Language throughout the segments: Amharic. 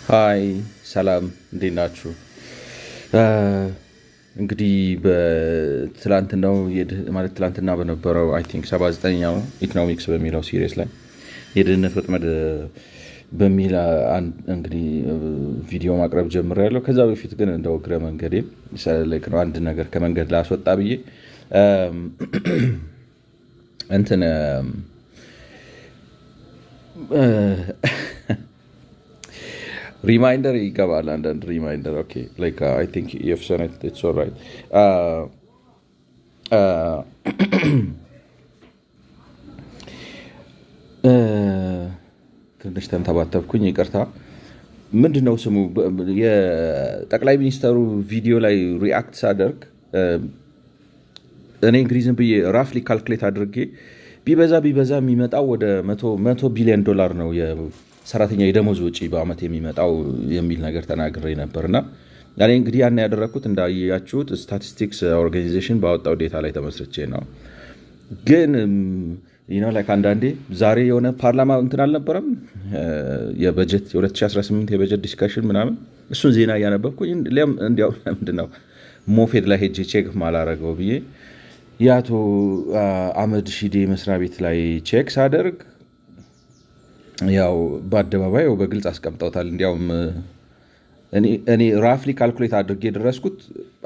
ሃይ ሰላም እንዴት ናችሁ? እንግዲህ በትላንትናው ማለት ትላንትና በነበረው አይ ቲንክ 79ኛው ኢኮኖሚክስ በሚለው ሲሪስ ላይ የድህነት ወጥመድ በሚል እንግዲህ ቪዲዮ ማቅረብ ጀምሬያለሁ። ከዛ በፊት ግን እንደው እግረ መንገዴን ነው አንድ ነገር ከመንገድ ላስወጣ ብዬ እንትን ሪማይንደር ይገባል። አንዳንድ ሪማይንደር ኦኬ ላይክ አይ ቲንክ you've seen it, it's all right. ትንሽ ተንተባተብኩኝ ይቅርታ። ምንድነው ስሙ የጠቅላይ ሚኒስተሩ ቪዲዮ ላይ ሪአክት ሳደርግ እኔ እንግሊዝን ብዬ ራፍሊ ካልኩሌት አድርጌ ቢበዛ የሚመጣው ወደ 100 ቢሊዮን ዶላር ነው ሰራተኛ የደሞዝ ወጪ በአመት የሚመጣው የሚል ነገር ተናግሬ ነበርና እኔ እንግዲህ ያን ያደረኩት እንዳያችሁት ስታቲስቲክስ ኦርጋናይዜሽን ባወጣው ዴታ ላይ ተመስርቼ ነው። ግን ላይክ አንዳንዴ ዛሬ የሆነ ፓርላማ እንትን አልነበረም የበጀት የ2018 የበጀት ዲስከሽን ምናምን እሱን ዜና እያነበብኩኝ እንዲያው ምንድነው ሞፌድ ላይ ሄጄ ቼክ ማላረገው ብዬ የአቶ አህመድ ሺዴ መስሪያ ቤት ላይ ቼክ ሳደርግ ያው በአደባባይ በግልጽ አስቀምጠውታል። እንዲያውም እኔ ራፍሊ ካልኩሌት አድርጌ የደረስኩት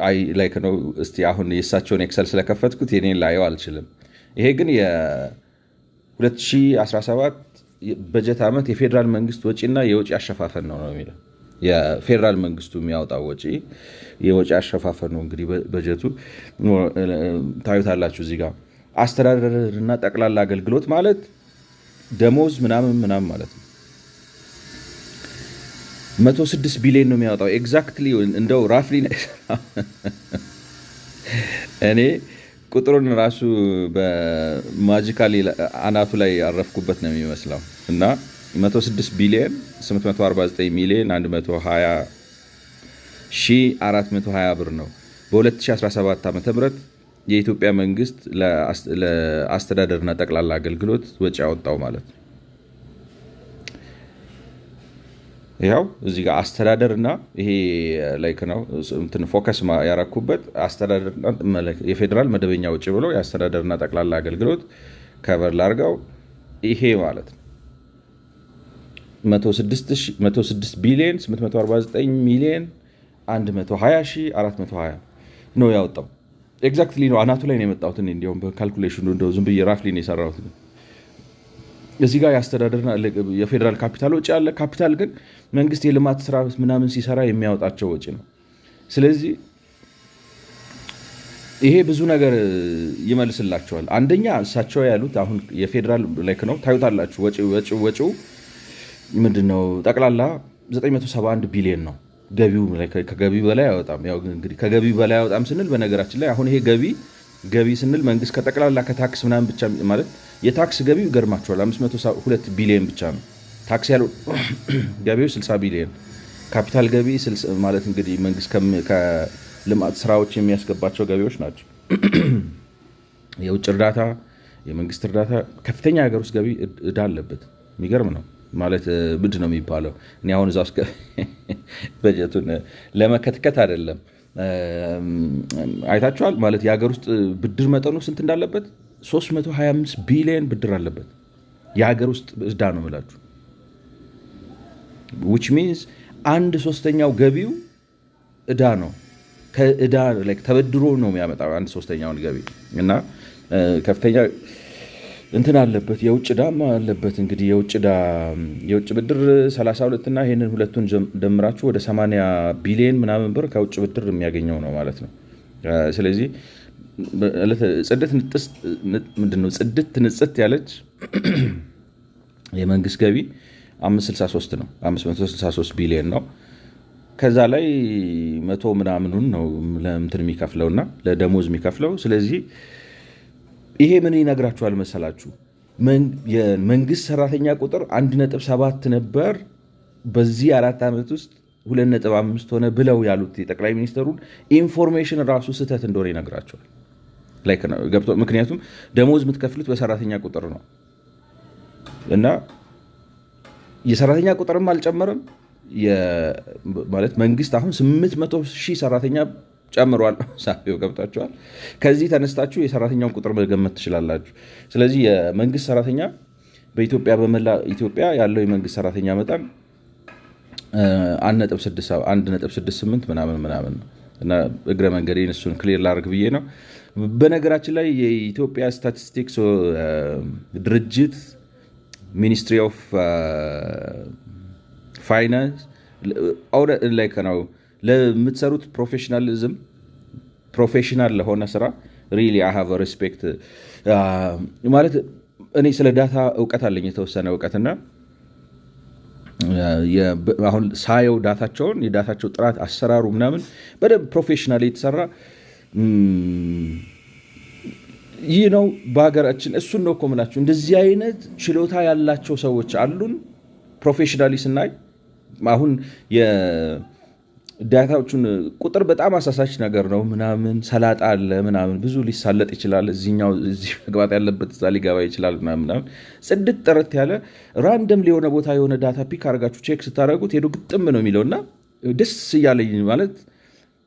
አይ ላይክ ነው። እስቲ አሁን የእሳቸውን ኤክሰል ስለከፈትኩት የኔን ላየው አልችልም። ይሄ ግን የ2017 በጀት ዓመት የፌዴራል መንግስት ወጪና የወጪ አሸፋፈን ነው የሚለው። የፌዴራል መንግስቱ የሚያወጣው ወጪ የወጪ አሸፋፈን ነው። እንግዲህ በጀቱ ታዩታላችሁ እዚህ ጋር አስተዳደርና ጠቅላላ አገልግሎት ማለት ደሞዝ ምናምን ማለት ነው። 106 ቢሊዮን ነው የሚያወጣው ኤግዛክትሊ። እንደው ራፍሊ እኔ ቁጥሩን ራሱ በማጂካሊ አናቱ ላይ ያረፍኩበት ነው የሚመስለው እና 106 ቢሊዮን 849 ሚሊዮን 120,420 ብር ነው በ2017 ዓ.ም የኢትዮጵያ መንግስት ለአስተዳደርና ጠቅላላ አገልግሎት ወጪ ያወጣው ማለት ነው። ያው እዚህ ጋር አስተዳደርና ይሄ ላይክ ነው እንትን ፎከስ ያረኩበት አስተዳደርና የፌዴራል መደበኛ ወጪ ብሎ የአስተዳደርና ጠቅላላ አገልግሎት ከቨር ላርጋው ይሄ ማለት ነው 106 ቢሊዮን 849 ሚሊዮን 120,420 ነው ያወጣው። ኤግዛክትሊ ነው አናቱ ላይ ነው የመጣሁት። እንዲያውም በካልኩሌሽኑ እንደው ዝም ብዬ ራፍሊ ነው የሰራሁት። እዚህ ጋር የአስተዳደርና የፌዴራል ካፒታል ወጪ አለ። ካፒታል ግን መንግስት የልማት ስራ ምናምን ሲሰራ የሚያወጣቸው ወጪ ነው። ስለዚህ ይሄ ብዙ ነገር ይመልስላቸዋል። አንደኛ እሳቸው ያሉት አሁን የፌዴራል ላይክ ነው ታዩታላችሁ። ወጪው ምንድነው ጠቅላላ 971 ቢሊዮን ነው። ገቢው ከገቢው በላይ አይወጣም። ያው እንግዲህ ከገቢው በላይ አይወጣም ስንል በነገራችን ላይ አሁን ይሄ ገቢ ስንል መንግስት ከጠቅላላ ከታክስ ምናምን ብቻ ማለት የታክስ ገቢው ይገርማቸዋል 502 ቢሊዮን ብቻ ነው። ታክስ ያለው ገቢው 60 ቢሊዮን፣ ካፒታል ገቢ ማለት እንግዲህ መንግስት ከልማት ስራዎች የሚያስገባቸው ገቢዎች ናቸው። የውጭ እርዳታ፣ የመንግስት እርዳታ ከፍተኛ ሀገር ውስጥ ገቢ እዳ አለበት። የሚገርም ነው ማለት ምንድን ነው የሚባለው? እኔ አሁን እዛ ውስጥ በጀቱን ለመከትከት አይደለም። አይታችኋል ማለት የሀገር ውስጥ ብድር መጠኑ ስንት እንዳለበት 325 ቢሊዮን ብድር አለበት። የሀገር ውስጥ እዳ ነው የምላችሁ። which means 1/3 ገቢው እዳ ነው። ከእዳ ተበድሮ ነው የሚያመጣው 1/3 ገቢ እና ከፍተኛ እንትን አለበት። የውጭ ዕዳም አለበት። እንግዲህ የውጭ ብድር 32 እና ይሄንን ሁለቱን ደምራችሁ ወደ 80 ቢሊዮን ምናምን ብር ከውጭ ብድር የሚያገኘው ነው ማለት ነው። ስለዚህ ጽድት ንጽት ያለች የመንግስት ገቢ 563 ነው 563 ቢሊዮን ነው። ከዛ ላይ 100 ምናምኑን ነው ለእንትን የሚከፍለውና ለደሞዝ የሚከፍለው። ስለዚህ ይሄ ምን ይነግራችኋል መሰላችሁ? የመንግስት ሰራተኛ ቁጥር 1.7 ነበር፣ በዚህ 4 ዓመት ውስጥ 2.5 ሆነ ብለው ያሉት የጠቅላይ ሚኒስትሩን ኢንፎርሜሽን ራሱ ስህተት እንደሆነ ይነግራቸዋል። ምክንያቱም ደሞዝ የምትከፍሉት በሰራተኛ ቁጥር ነው እና የሰራተኛ ቁጥርም አልጨመረም፣ ማለት መንግስት አሁን 800,000 ሰራተኛ ጨምሯል። ሳቢው ገብታችኋል። ከዚህ ተነስታችሁ የሰራተኛውን ቁጥር መገመት ትችላላችሁ። ስለዚህ የመንግስት ሰራተኛ በኢትዮጵያ በመላ ኢትዮጵያ ያለው የመንግስት ሰራተኛ መጠን 1.68 ምናምን ነው እና እግረ መንገዴን እሱን ክሊር ላድርግ ብዬ ነው። በነገራችን ላይ የኢትዮጵያ ስታቲስቲክስ ድርጅት ሚኒስትሪ ኦፍ ፋይናንስ ላይክ ነው ለምትሰሩት ፕሮፌሽናል ለሆነ ስራ ሪሊ አይ ሃቭ ሪስፔክት። ማለት እኔ ስለ ዳታ እውቀት አለኝ የተወሰነ እውቀትና አሁን ሳየው የዳታቸው ጥራት አሰራሩ ምናምን በደንብ ፕሮፌሽናል የተሰራ ይህ ነው በሀገራችን። እሱን ነው እኮ የምላችሁ እንደዚህ አይነት ችሎታ ያላቸው ሰዎች አሉን ፕሮፌሽናሊ ስናይ። አሁን የዳታዎቹን ቁጥር በጣም አሳሳች ነገር ነው ምናምን ሰላጣ አለ ምናምን ብዙ ሊሳለጥ ይችላል። እዚህ መግባት ያለበት እዛ ሊገባ ይችላል ምናምን ጽድት ጥርት ያለ ራንደም ሊሆነ ቦታ የሆነ ዳታ ፒክ አድርጋችሁ ቼክ ስታደርጉት ሄዶ ግጥም ነው የሚለውና ደስ እያለኝ ማለት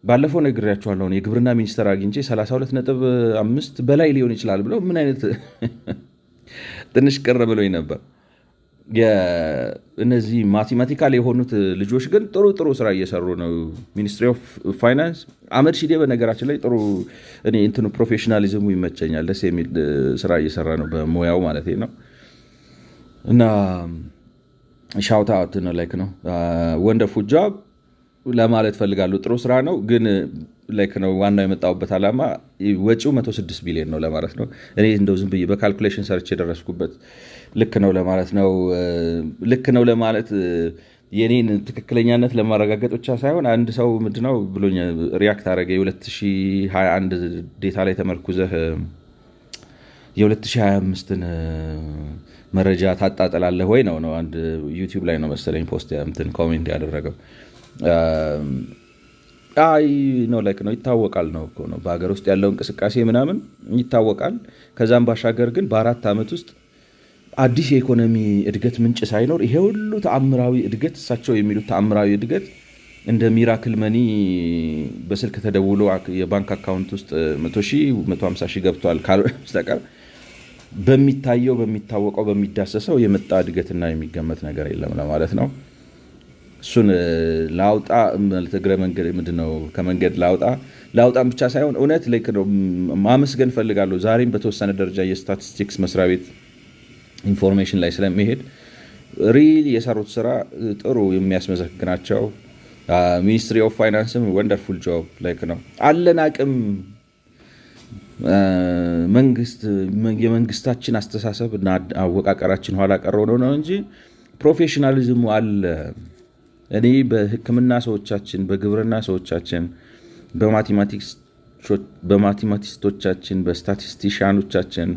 ባለፈው ነግሬያችኋለሁ። የግብርና ሚኒስቴር አግኝቼ 32.5 በላይ ሊሆን ይችላል ብለው ምን አይነት ትንሽ ቅር ብሎኝ ነበር። እነዚህ ማቴማቲካል የሆኑት ልጆች ግን ጥሩ ስራ እየሰሩ ነው። ሚኒስትሪ ኦፍ ፋይናንስ አህመድ ሺዴ በነገራችን ላይ ጥሩ እኔ እንትኑ ፕሮፌሽናሊዝሙ ይመቸኛል። ደስ የሚል ስራ እየሰራ ነው በሙያው ማለት ነው። እና ሻውት አውት ነው ላይክ ነው ወንደርፉል ጆብ ለማለት ፈልጋለሁ። ጥሩ ስራ ነው ግን ላይክ ነው ዋናው የመጣውበት ዓላማ ወጪው 106 ቢሊዮን ነው ለማለት ነው። እኔ እንደው ዝም ብዬ በካልኩሌሽን ሰርች የደረስኩበት ልክ ነው ለማለት ነው። ልክ ነው ለማለት የኔን ትክክለኛነት ለማረጋገጥ ብቻ ሳይሆን አንድ ሰው ምንድነው ብሎኝ ሪያክት አደረገ። የ2021 ዴታ ላይ ተመርኩዘህ የ2025ን መረጃ ታጣጥላለህ ወይ ነው አንድ ዩቲዩብ ላይ ነው መሰለኝ ፖስት እንትን ኮሜንት ያደረገው። አይ ነው ላይክ ነው ይታወቃል ነው እኮ ነው በሀገር ውስጥ ያለው እንቅስቃሴ ምናምን ይታወቃል። ከዛም ባሻገር ግን በ4 ዓመት ውስጥ አዲስ የኢኮኖሚ እድገት ምንጭ ሳይኖር ይሄ ሁሉ ተአምራዊ እድገት እሳቸው የሚሉት ተአምራዊ እድገት እንደ ሚራክል መኒ በስልክ ተደውሎ የባንክ አካውንት ውስጥ 100,000 150,000 ገብቷል ካልሆነ በስተቀር በሚታየው በሚታወቀው በሚዳሰሰው የመጣ እድገትና የሚገመት ነገር የለም ለማለት ነው። እሱን ላውጣ እግረ መንገድ ምንድነው ከመንገድ ላውጣም ብቻ ሳይሆን እውነት ላይክ ነው ማመስገን ፈልጋለሁ። ዛሬም በተወሰነ ደረጃ የስታቲስቲክስ መስሪያ ቤት ኢንፎርሜሽን ላይ ስለሚሄድ ሪል የሰሩት ስራ ጥሩ የሚያስመሰግናቸው። ሚኒስትሪ ኦፍ ፋይናንስም ወንደርፉል ጆብ ላይክ ነው አለን አቅም። የመንግስታችን አስተሳሰብ እና አወቃቀራችን ኋላ ቀረው ነው እንጂ ፕሮፌሽናሊዝሙ አለ። እኔ በሕክምና ሰዎቻችን፣ በግብርና ሰዎቻችን፣ በማቴማቲስቶቻችን፣ በስታቲስቲሻኖቻችን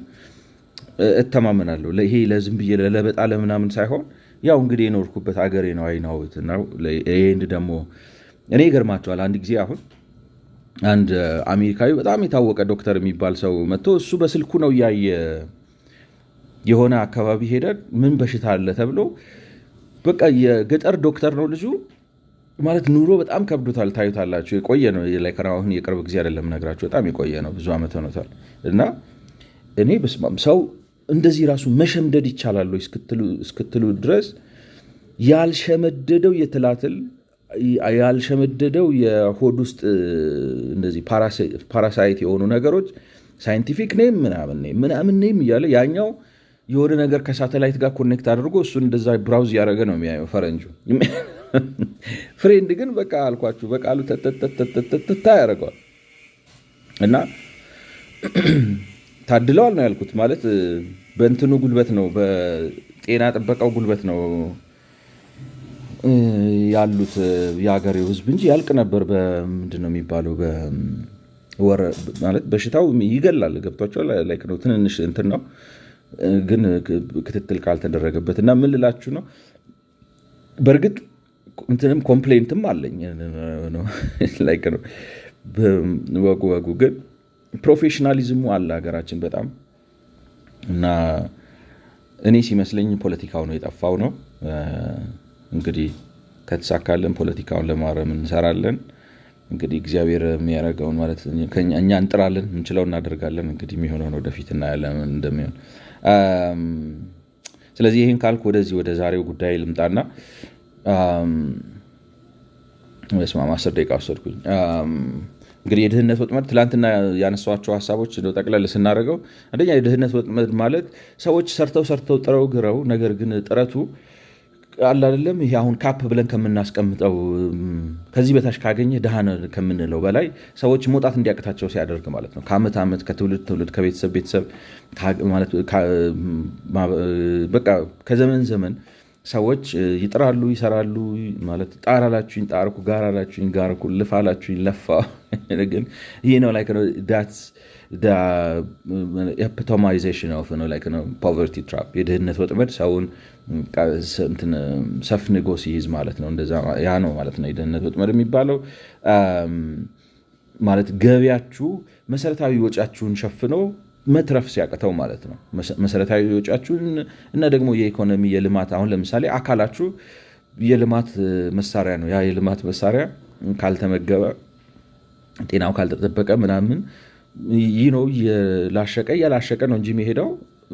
እተማመናለሁ። ይሄ ለዝም ብዬ ለለበጣ ለምናምን ሳይሆን ያው እንግዲህ የኖርኩበት አገሬ ነው አይናውት ነው። ይሄን ደግሞ እኔ ይገርማቸዋል። አንድ ጊዜ አሁን አንድ አሜሪካዊ በጣም የታወቀ ዶክተር የሚባል ሰው መጥቶ እሱ በስልኩ ነው እያየ የሆነ አካባቢ ሄደን ምን በሽታ አለ ተብሎ በቃ የገጠር ዶክተር ነው ልጁ ማለት ኑሮ በጣም ከብዶታል። ታዩታላችሁ። የቆየ ነው አሁን የቅርብ ጊዜ አይደለም ነግራችሁ፣ በጣም የቆየ ነው ብዙ ዓመት ሆኖታል። እና እኔ በስማም ሰው እንደዚህ ራሱ መሸምደድ ይቻላል እስክትሉ ድረስ ያልሸመደደው የትላትል ያልሸመደደው የሆድ ውስጥ እንደዚህ ፓራሳይት የሆኑ ነገሮች ሳይንቲፊክ ኔም ምናምን ኔም እያለ ያኛው የሆነ ነገር ከሳተላይት ጋር ኮኔክት አድርጎ እሱን እንደዛ ብራውዝ እያደረገ ነው የሚያየው ፈረንጁ። ፍሬንድ ግን በቃ አልኳችሁ በቃሉ ተተተተተታ ያደርገዋል። እና ታድለዋል ነው ያልኩት። ማለት በእንትኑ ጉልበት ነው በጤና ጥበቃው ጉልበት ነው ያሉት የሀገሬው ሕዝብ እንጂ ያልቅ ነበር። በምንድን ነው የሚባለው በወር ማለት በሽታው ይገላል። ገብቷቸዋል። ላይክ ነው ትንንሽ እንትን ነው ግን ክትትል ካልተደረገበት እና ምን ልላችሁ ነው። በእርግጥ እንትንም ኮምፕሌንትም አለኝ ላይክ ነው ወጉ ግን ፕሮፌሽናሊዝሙ አለ ሀገራችን በጣም እና እኔ ሲመስለኝ ፖለቲካው ነው የጠፋው ነው። እንግዲህ ከተሳካለን ፖለቲካውን ለማረም እንሰራለን። እንግዲህ እግዚአብሔር የሚያደርገውን ማለት እኛ እንጥራለን፣ እንችለው እናደርጋለን። እንግዲህ የሚሆነውን ወደፊት እናያለን እንደሚሆን። ስለዚህ ይህን ካልኩ ወደ ዛሬው ጉዳይ ልምጣና በስማም 10 ደቂቃ ወሰድኩኝ። እንግዲህ የድህነት ወጥመድ ትላንትና ያነሷቸው ሀሳቦች ጠቅለል ስናደርገው፣ አንደኛ የድህነት ወጥመድ ማለት ሰዎች ሰርተው ጥረው ግረው ነገር ግን ጥረቱ አለ አይደለም ይሄ አሁን ካፕ ብለን ከምናስቀምጠው ከዚህ በታች ካገኘ ድሃ ከምንለው በላይ ሰዎች መውጣት እንዲያቅታቸው ሲያደርግ ማለት ነው። ከዓመት ዓመት ከትውልድ ትውልድ ከቤተሰብ ማለት በቃ ከዘመን ዘመን ሰዎች ይጥራሉ፣ ይሰራሉ ማለት ጣራላችሁኝ ጣርኩ፣ ጋራላችሁኝ ጋርኩ፣ ልፋላችሁኝ ለፋ። ግን ይሄ ነው like that's the epitomization of like poverty trap የድህነት ወጥመድ ሰውን ሰፍንጎ ሲይዝ ማለት ነው። እንደዛ ያ ነው ማለት ነው የድህነት ወጥመድ የሚባለው። ማለት ገቢያችሁ መሰረታዊ ወጪያችሁን ሸፍኖ መትረፍ ሲያቅተው ማለት ነው። መሰረታዊ ወጪያችሁን እና ደግሞ የኢኮኖሚ የልማት አሁን ለምሳሌ አካላችሁ የልማት መሳሪያ ነው። ያ የልማት መሳሪያ ካልተመገበ ጤናው ካልተጠበቀ ምናምን ይህ ነው ያላሸቀ ነው እንጂ የሚሄደው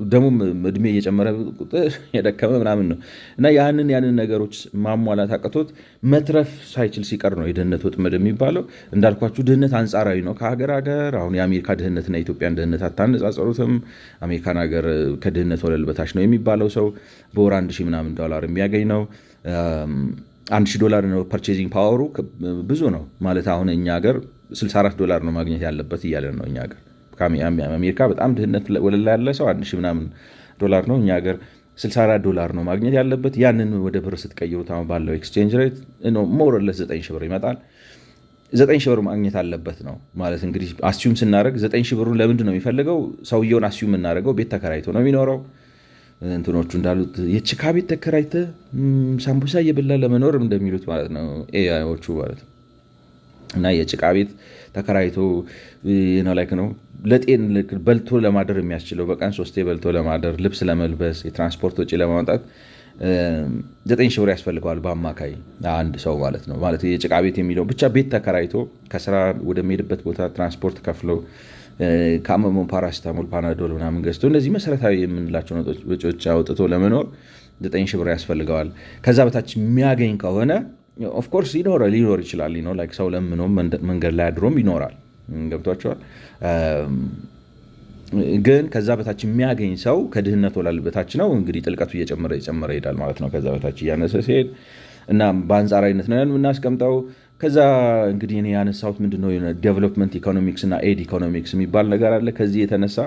ደግሞ እድሜ እየጨመረ ቁጥር የደከመ ምናምን ነው እና ያንን ነገሮች ማሟላት አቅቶት መትረፍ ሳይችል ሲቀር ነው የድህነት ወጥመድ የሚባለው። እንዳልኳችሁ ድህነት አንጻራዊ ነው ከሀገር ሀገር። አሁን የአሜሪካ ድህነትና የኢትዮጵያን ድህነት አታነጻጸሩትም። አሜሪካን ሀገር ከድህነት ወለል በታች ነው የሚባለው ሰው በወር $1,000 ምናምን የሚያገኝ ነው። $1,000 ነው ፐርቼዚንግ ፓወሩ ብዙ ነው ማለት አሁን እኛ ሀገር $64 ነው ማግኘት ያለበት እያለን ነው እኛ ሀገር። አሜሪካ በጣም ድህነት ወለል ያለ ሰው $1,000 ምናምን ነው። እኛ ሀገር $64 ነው ማግኘት ያለበት። ያንን ወደ ብር ስትቀይሩት አሁን ባለው ኤክስቼንጅ ሬት ሞር ኦር ለስ $9,000 ይመጣል። $9,000 ማግኘት አለበት ነው ማለት እንግዲህ አስዩም ስናደርግ $9,000 ለምንድን ነው የሚፈልገው? ሰውየውን አስዩም የምናደርገው ቤት ተከራይቶ ነው የሚኖረው። እንትኖቹ እንዳሉት የችካ ቤት ተከራይተ ሳምቡሳ እየበላ ለመኖር እንደሚሉት ማለት ነው ኤአይዎቹ ማለት ነው። እና የጭቃ ቤት ተከራይቶ ነው ለጤን በልቶ ለማደር የሚያስችለው በቀን 3 በልቶ ለማደር ልብስ ለመልበስ የትራንስፖርት ወጪ ለማውጣት $9,000 ያስፈልገዋል በአማካይ አንድ ሰው ማለት ነው። ማለት የጭቃ ቤት የሚለው ብቻ ቤት ተከራይቶ ከስራ ወደሚሄድበት ቦታ ትራንስፖርት ከፍሎ ከአመመው ፓራሲታሞል ፓናዶል ምናምን ገዝቶ እነዚህ መሰረታዊ የምንላቸው ወጪዎች አውጥቶ ለመኖር $9,000 ያስፈልገዋል። ከዛ በታች የሚያገኝ ከሆነ ኦፍኮርስ ሊኖር ይችላል ላይክ ሰው ለምኖ መንገድ ላይ አድሮም ይኖራል። ገብቷቸዋል። ግን ከዛ በታች የሚያገኝ ሰው ከድህነት ወለል በታች ነው። እንግዲህ ጥልቀቱ እየጨመረ ይሄዳል ማለት ነው። ከዛ በታች እያነሰ ሲሄድ እና በአንጻራዊነት ነው የምናስቀምጠው። ከዛ እንግዲህ እኔ ያነሳሁት ምንድነው ዴቨሎፕመንት ኢኮኖሚክስ እና ኤድ ኢኮኖሚክስ የሚባል ነገር አለ። ከዚህ የተነሳ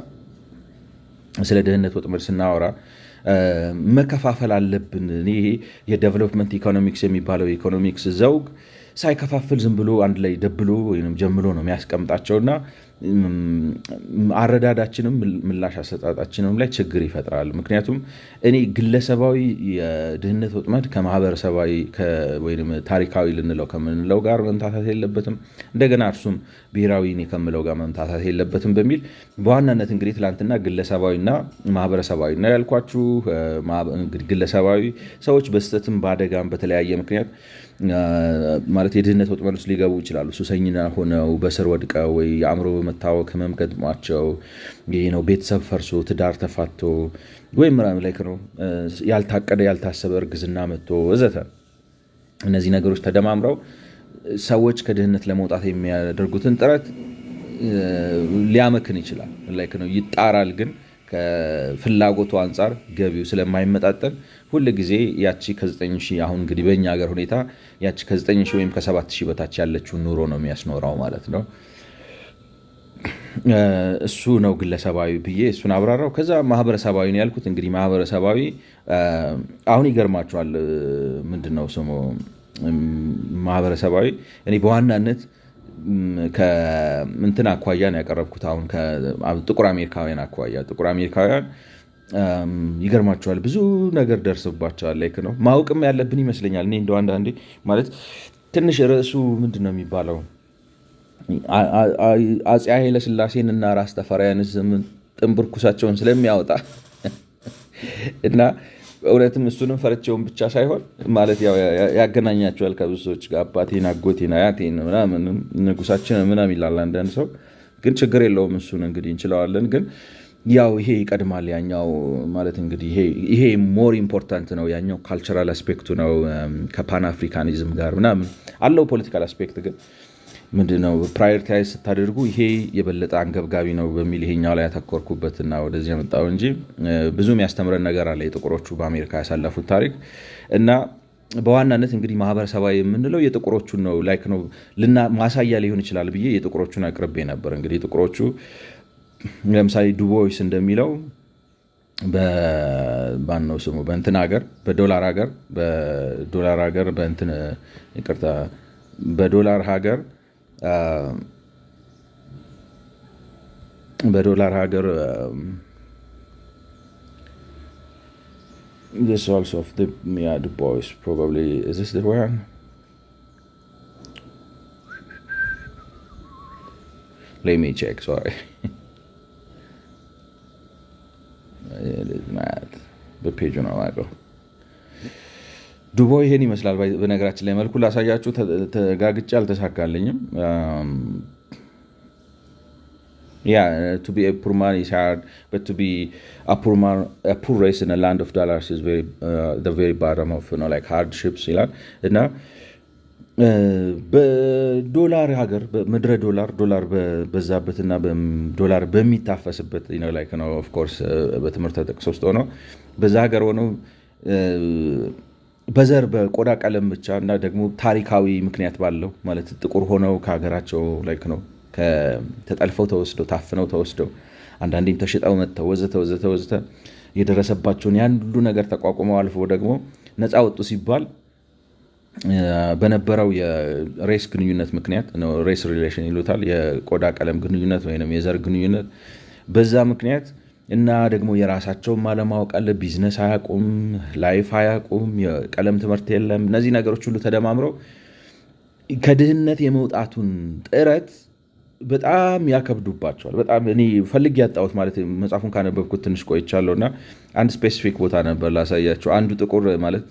ስለ ድህነት ወጥመድ ስናወራ መከፋፈል አለብን። ይሄ የዴቨሎፕመንት ኢኮኖሚክስ የሚባለው ኢኮኖሚክስ ዘውግ ሳይከፋፍል ዝም ብሎ አንድ ላይ ደብሎ ወይም ጀምሎ ነው የሚያስቀምጣቸውና አረዳዳችንም ምላሽ አሰጣጣችንም ላይ ችግር ይፈጥራል። ምክንያቱም እኔ ግለሰባዊ የድህነት ወጥመድ ከማህበረሰባዊ ወይም ታሪካዊ ልንለው ከምንለው ጋር መምታታት የለበትም። እንደገና እርሱም ብሔራዊ ከምለው ጋር መምታታት የለበትም በሚል በዋናነት እንግዲህ ትላንትና ግለሰባዊና ማህበረሰባዊ ነው ያልኳችሁ። እንግዲህ ግለሰባዊ ሰዎች በስተትም በአደጋም በተለያየ ምክንያት ማለት የድህነት ወጥመድ ውስጥ ሊገቡ ይችላሉ። ሱሰኛ ሆነው በስር ወድቀው ወይ የአእምሮ መታወክ ህመም ገጥሟቸው ቤተሰብ ፈርሶ ትዳር ተፋቶ ወይም ያልታቀደ ያልታሰበ እርግዝና መጥቶ ወዘተ። እነዚህ ነገሮች ተደማምረው ሰዎች ከድህነት ለመውጣት የሚያደርጉትን ጥረት ሊያመክን ይችላል። ይጣራል ግን ከፍላጎቱ አንጻር ገቢው ስለማይመጣጠን ሁል ጊዜ ያቺ ከ9,000 አሁን እንግዲህ በእኛ ሀገር ሁኔታ ያቺ ከ9,000 ወይም ከ7,000 በታች ያለችውን ኑሮ ነው የሚያስኖረው ማለት ነው። እሱ ነው ግለሰባዊ ብዬ እሱን አብራራው። ከዛ ማህበረሰባዊ ነው ያልኩት። እንግዲህ ማህበረሰባዊ አሁን ይገርማቸዋል ምንድነው ስሙ ማህበረሰባዊ እኔ በዋናነት ከእንትን አኳያ ነው ያቀረብኩት። አሁን ጥቁር አሜሪካውያን አኳያ ጥቁር አሜሪካውያን ይገርማቸዋል ብዙ ነገር ደርሰባቸዋል። ነው ማወቅም ያለብን ይመስለኛል። እኔ እንደው አንዳንዴ ማለት ትንሽ ርዕሱ ምንድነው የሚባለው አፄ ኃይለ ሥላሴን እና ራስ ተፈሪያንስ ጥንብርኩሳቸውን ስለሚያወጣ እና እውነትም እሱንም ፈርቼውን ብቻ ሳይሆን ማለት ያገናኛቸዋል ከብዙ ሰዎች ጋር አባቴን፣ አጎቴን፣ አያቴን ምናምን ንጉሳችን ምናምን ይላል አንዳንድ ሰው። ግን ችግር የለውም እሱን እንግዲህ እንችለዋለን። ግን ያው ይሄ ይቀድማል ያኛው ማለት እንግዲህ ይሄ ሞር ኢምፖርታንት ነው። ያኛው ካልቸራል አስፔክቱ ነው ከፓን አፍሪካኒዝም ጋር ምናምን አለው። ፖለቲካል አስፔክት ግን ምንድነው ፕራዮሪታይዝ ስታደርጉ ይሄ የበለጠ አንገብጋቢ ነው በሚል ይሄኛው ላይ ያተኮርኩበትና ወደዚህ ያመጣው እንጂ ብዙ የሚያስተምረን ነገር አለ የጥቁሮቹ በአሜሪካ ያሳለፉት ታሪክ እና በዋናነት እንግዲህ ማህበረሰባዊ የምንለው የጥቁሮቹን ነው ላይክ ነው ማሳያ ሊሆን ይችላል ብዬ የጥቁሮቹን አቅርቤ ነበር። እንግዲህ ጥቁሮቹ ለምሳሌ ዱቦይስ እንደሚለው በማነው ስሙ በእንትን ሀገር በዶላር ሀገር በእንትን ይቅርታ በዶላር ሀገር this also of the Du Bois probably is this the one? Let me check, sorry. It is mad. በፔጁ ነው ማቀው ዱቦይ ይሄን ይመስላል። በነገራችን ላይ መልኩ ላሳያችሁ ተጋግጬ አልተሳካልኝም። to be a poor man is hard, but to be a poor race in a land of dollars is the very bottom of like hardships ይላል እና በዶላር ሀገር በምድረ ዶላር በዛበትና ዶላር በሚታፈስበት like ነው of course በትምህርት ተጠቅሶ ውስጥ ሆኖ በዛ ሀገር ሆኖ በዘር በቆዳ ቀለም ብቻ እና ደግሞ ታሪካዊ ምክንያት ባለው ማለት ጥቁር ሆነው ከሀገራቸው ላይክ ነው ተጠልፈው ተወስደው ታፍነው ተወስደው አንዳንዴም ተሽጠው መጥተው ወዘተ የደረሰባቸውን ያን ሁሉ ነገር ተቋቁመው አልፎ ደግሞ ነፃ ወጡ ሲባል በነበረው የሬስ ግንኙነት ምክንያት ነው ሬስ ሪሌሽን ይሉታል የቆዳ ቀለም ግንኙነት ወይንም የዘር ግንኙነት በዛ ምክንያት እና ደግሞ የራሳቸው ማለማወቅ አለ ቢዝነስ አያቁም ላይፍ አያቁም የቀለም ትምህርት የለም እነዚህ ነገሮች ሁሉ ተደማምረው ከድህነት የመውጣቱን ጥረት በጣም ያከብዱባቸዋል። በጣም እኔ ፈልግ ያጣሁት ማለት መጽሐፉን ካነበብኩት ትንሽ ቆይቻለሁና አንድ ስፔሲፊክ ቦታ ነበር ላሳያቸው። አንዱ ጥቁር ማለት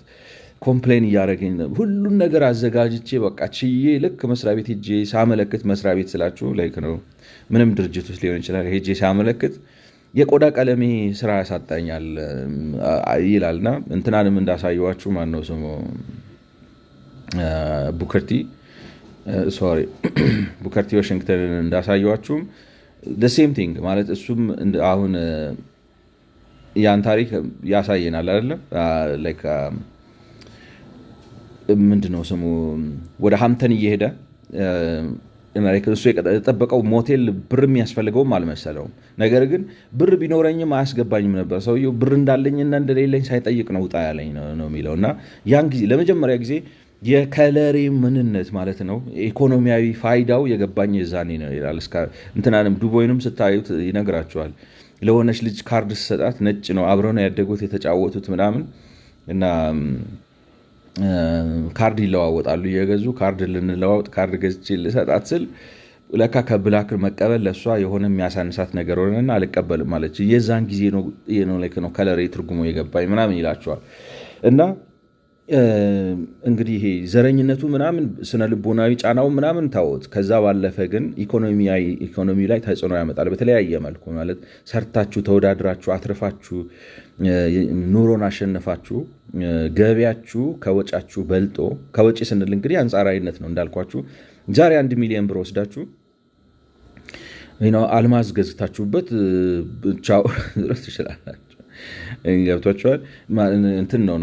ኮምፕሌን እያደረገኝ ሁሉን ነገር አዘጋጅቼ በቃ ችዬ ልክ መስሪያ ቤት ሄጄ ሳመለክት መስሪያ ቤት ስላችሁ ላይክ ነው ምንም ድርጅት ውስጥ ሊሆን ይችላል ሄጄ ሳመለክት የቆዳ ቀለሜ ስራ ያሳጣኛል ይላልና እንትናንም እንዳሳየዋችሁ ማን ነው ስሙ ቡከርቲ ዋሽንግተን እንዳሳየዋችሁም the same thing ማለት እሱም አሁን ያን ታሪክ ያሳየናል አይደል like ምንድነው ስሙ ወደ ሃምተን እየሄደ እሱ የጠበቀው ሞቴል ብር የሚያስፈልገውም አልመሰለውም። ነገር ግን ብር ቢኖረኝም አያስገባኝም ነበር። ሰውየው ብር እንዳለኝና እንደሌለኝ ሳይጠይቅ ነው ውጣ ያለኝ ነው የሚለውና ያን ጊዜ ለመጀመሪያ ጊዜ የከለሪ ምንነት ማለት ነው ኢኮኖሚያዊ ፋይዳው የገባኝ የዛኔ ነው ይላል። እንትናንም ዱቦይንም ስታዩት ይነግራቸዋል። ለሆነች ልጅ ካርድ ሰጣት ነጭ ነው አብረው ነው ያደጉት የተጫወቱት ምናምን እና ካርድ ይለዋወጣሉ እየገዙ ካርድ ልንለዋወጥ ካርድ ገዝቼ ልሰጣት ስል ለካ ከብላክ መቀበል ለሷ የሆነ የሚያሳንሳት ነገር ሆነና አልቀበልም ማለት የዛን ጊዜ ነው like ነው ከለሪ ትርጉሙ የገባኝ ምናምን ይላቸዋል። እና እንግዲህ ይሄ ዘረኝነቱ ምናምን ስነ ልቦናዊ ጫናው ምናምን ታውት ከዛ ባለፈ ግን ኢኮኖሚ ላይ ተጽዕኖ ያመጣል በተለያየ መልኩ ማለት ሰርታችሁ ተወዳድራችሁ አትርፋችሁ ኑሮን አሸነፋችሁ ገቢያችሁ ከወጫችሁ በልጦ ከወጪ ስንል እንግዲህ አንጻራዊነት ነው እንዳልኳችሁ ዛሬ 1 ሚሊዮን ብር ወስዳችሁ አልማዝ ገዝታችሁበት ቻው ድረስ ትችላላችሁ። ገብቷችኋል እንትን ነው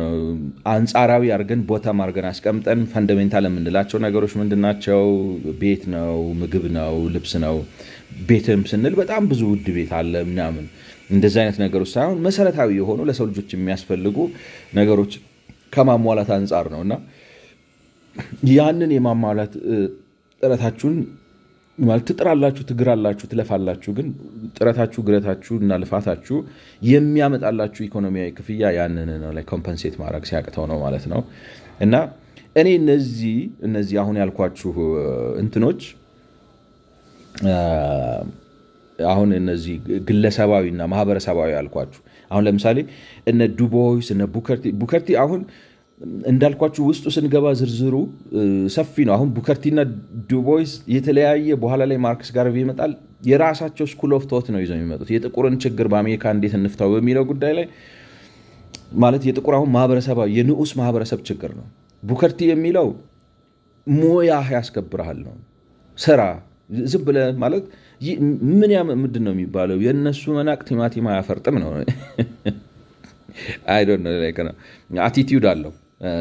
አንጻራዊ አርገን ቦታም አርገን አስቀምጠን ፈንዳሜንታል የምንላቸው ነገሮች ምንድናቸው? ቤት ነው፣ ምግብ ነው፣ ልብስ ነው። ቤትም ስንል በጣም ብዙ ውድ ቤት አለ ምናምን እንደዚህ አይነት ነገሮች ሳይሆን መሰረታዊ የሆኑ ለሰው ልጆች የሚያስፈልጉ ነገሮች ከማሟላት አንጻር ነውና ያንን የማሟላት ጥረታችሁን ማለት ትጥራላችሁ ትግራላችሁ ትለፋላችሁ ግን ጥረታችሁ ግረታችሁ እና ልፋታችሁ የሚያመጣላችሁ ኢኮኖሚያዊ ክፍያ ያንን ነው ላይ ኮምፐንሴት ማድረግ ሲያቅተው ነው ማለት ነው። እና እኔ እነዚህ አሁን ያልኳችሁ እንትኖች አሁን እነዚህ ግለሰባዊና ማህበረሰባዊ ያልኳችሁ አሁን ለምሳሌ እነ ዱቦይስ እነ ቡከርቲ አሁን እንዳልኳችሁ ውስጡ ስንገባ ዝርዝሩ ሰፊ ነው። አሁን ቡከርቲና ዱቦይስ የተለያየ በኋላ ላይ ማርክስ ጋርቬ ይመጣል የራሳቸው ስኩል ኦፍ ቶት ነው ይዘው የሚመጡት የጥቁርን ችግር በአሜሪካ እንዴት እንፍታው በሚለው ጉዳይ ላይ ማለት የጥቁር አሁን ማህበረሰባዊ የንዑስ ማህበረሰብ ችግር ነው። ቡከርቲ የሚለው ሞያ ያስከብርሃል ነው ስራ ዝም ብለህ ማለት ምንድን ነው የሚባለው የእነሱ መናቅ ቲማቲም አያፈርጥም ነው አይ ዶንት ኖ ላይክ ነው አቲቲዩድ አለው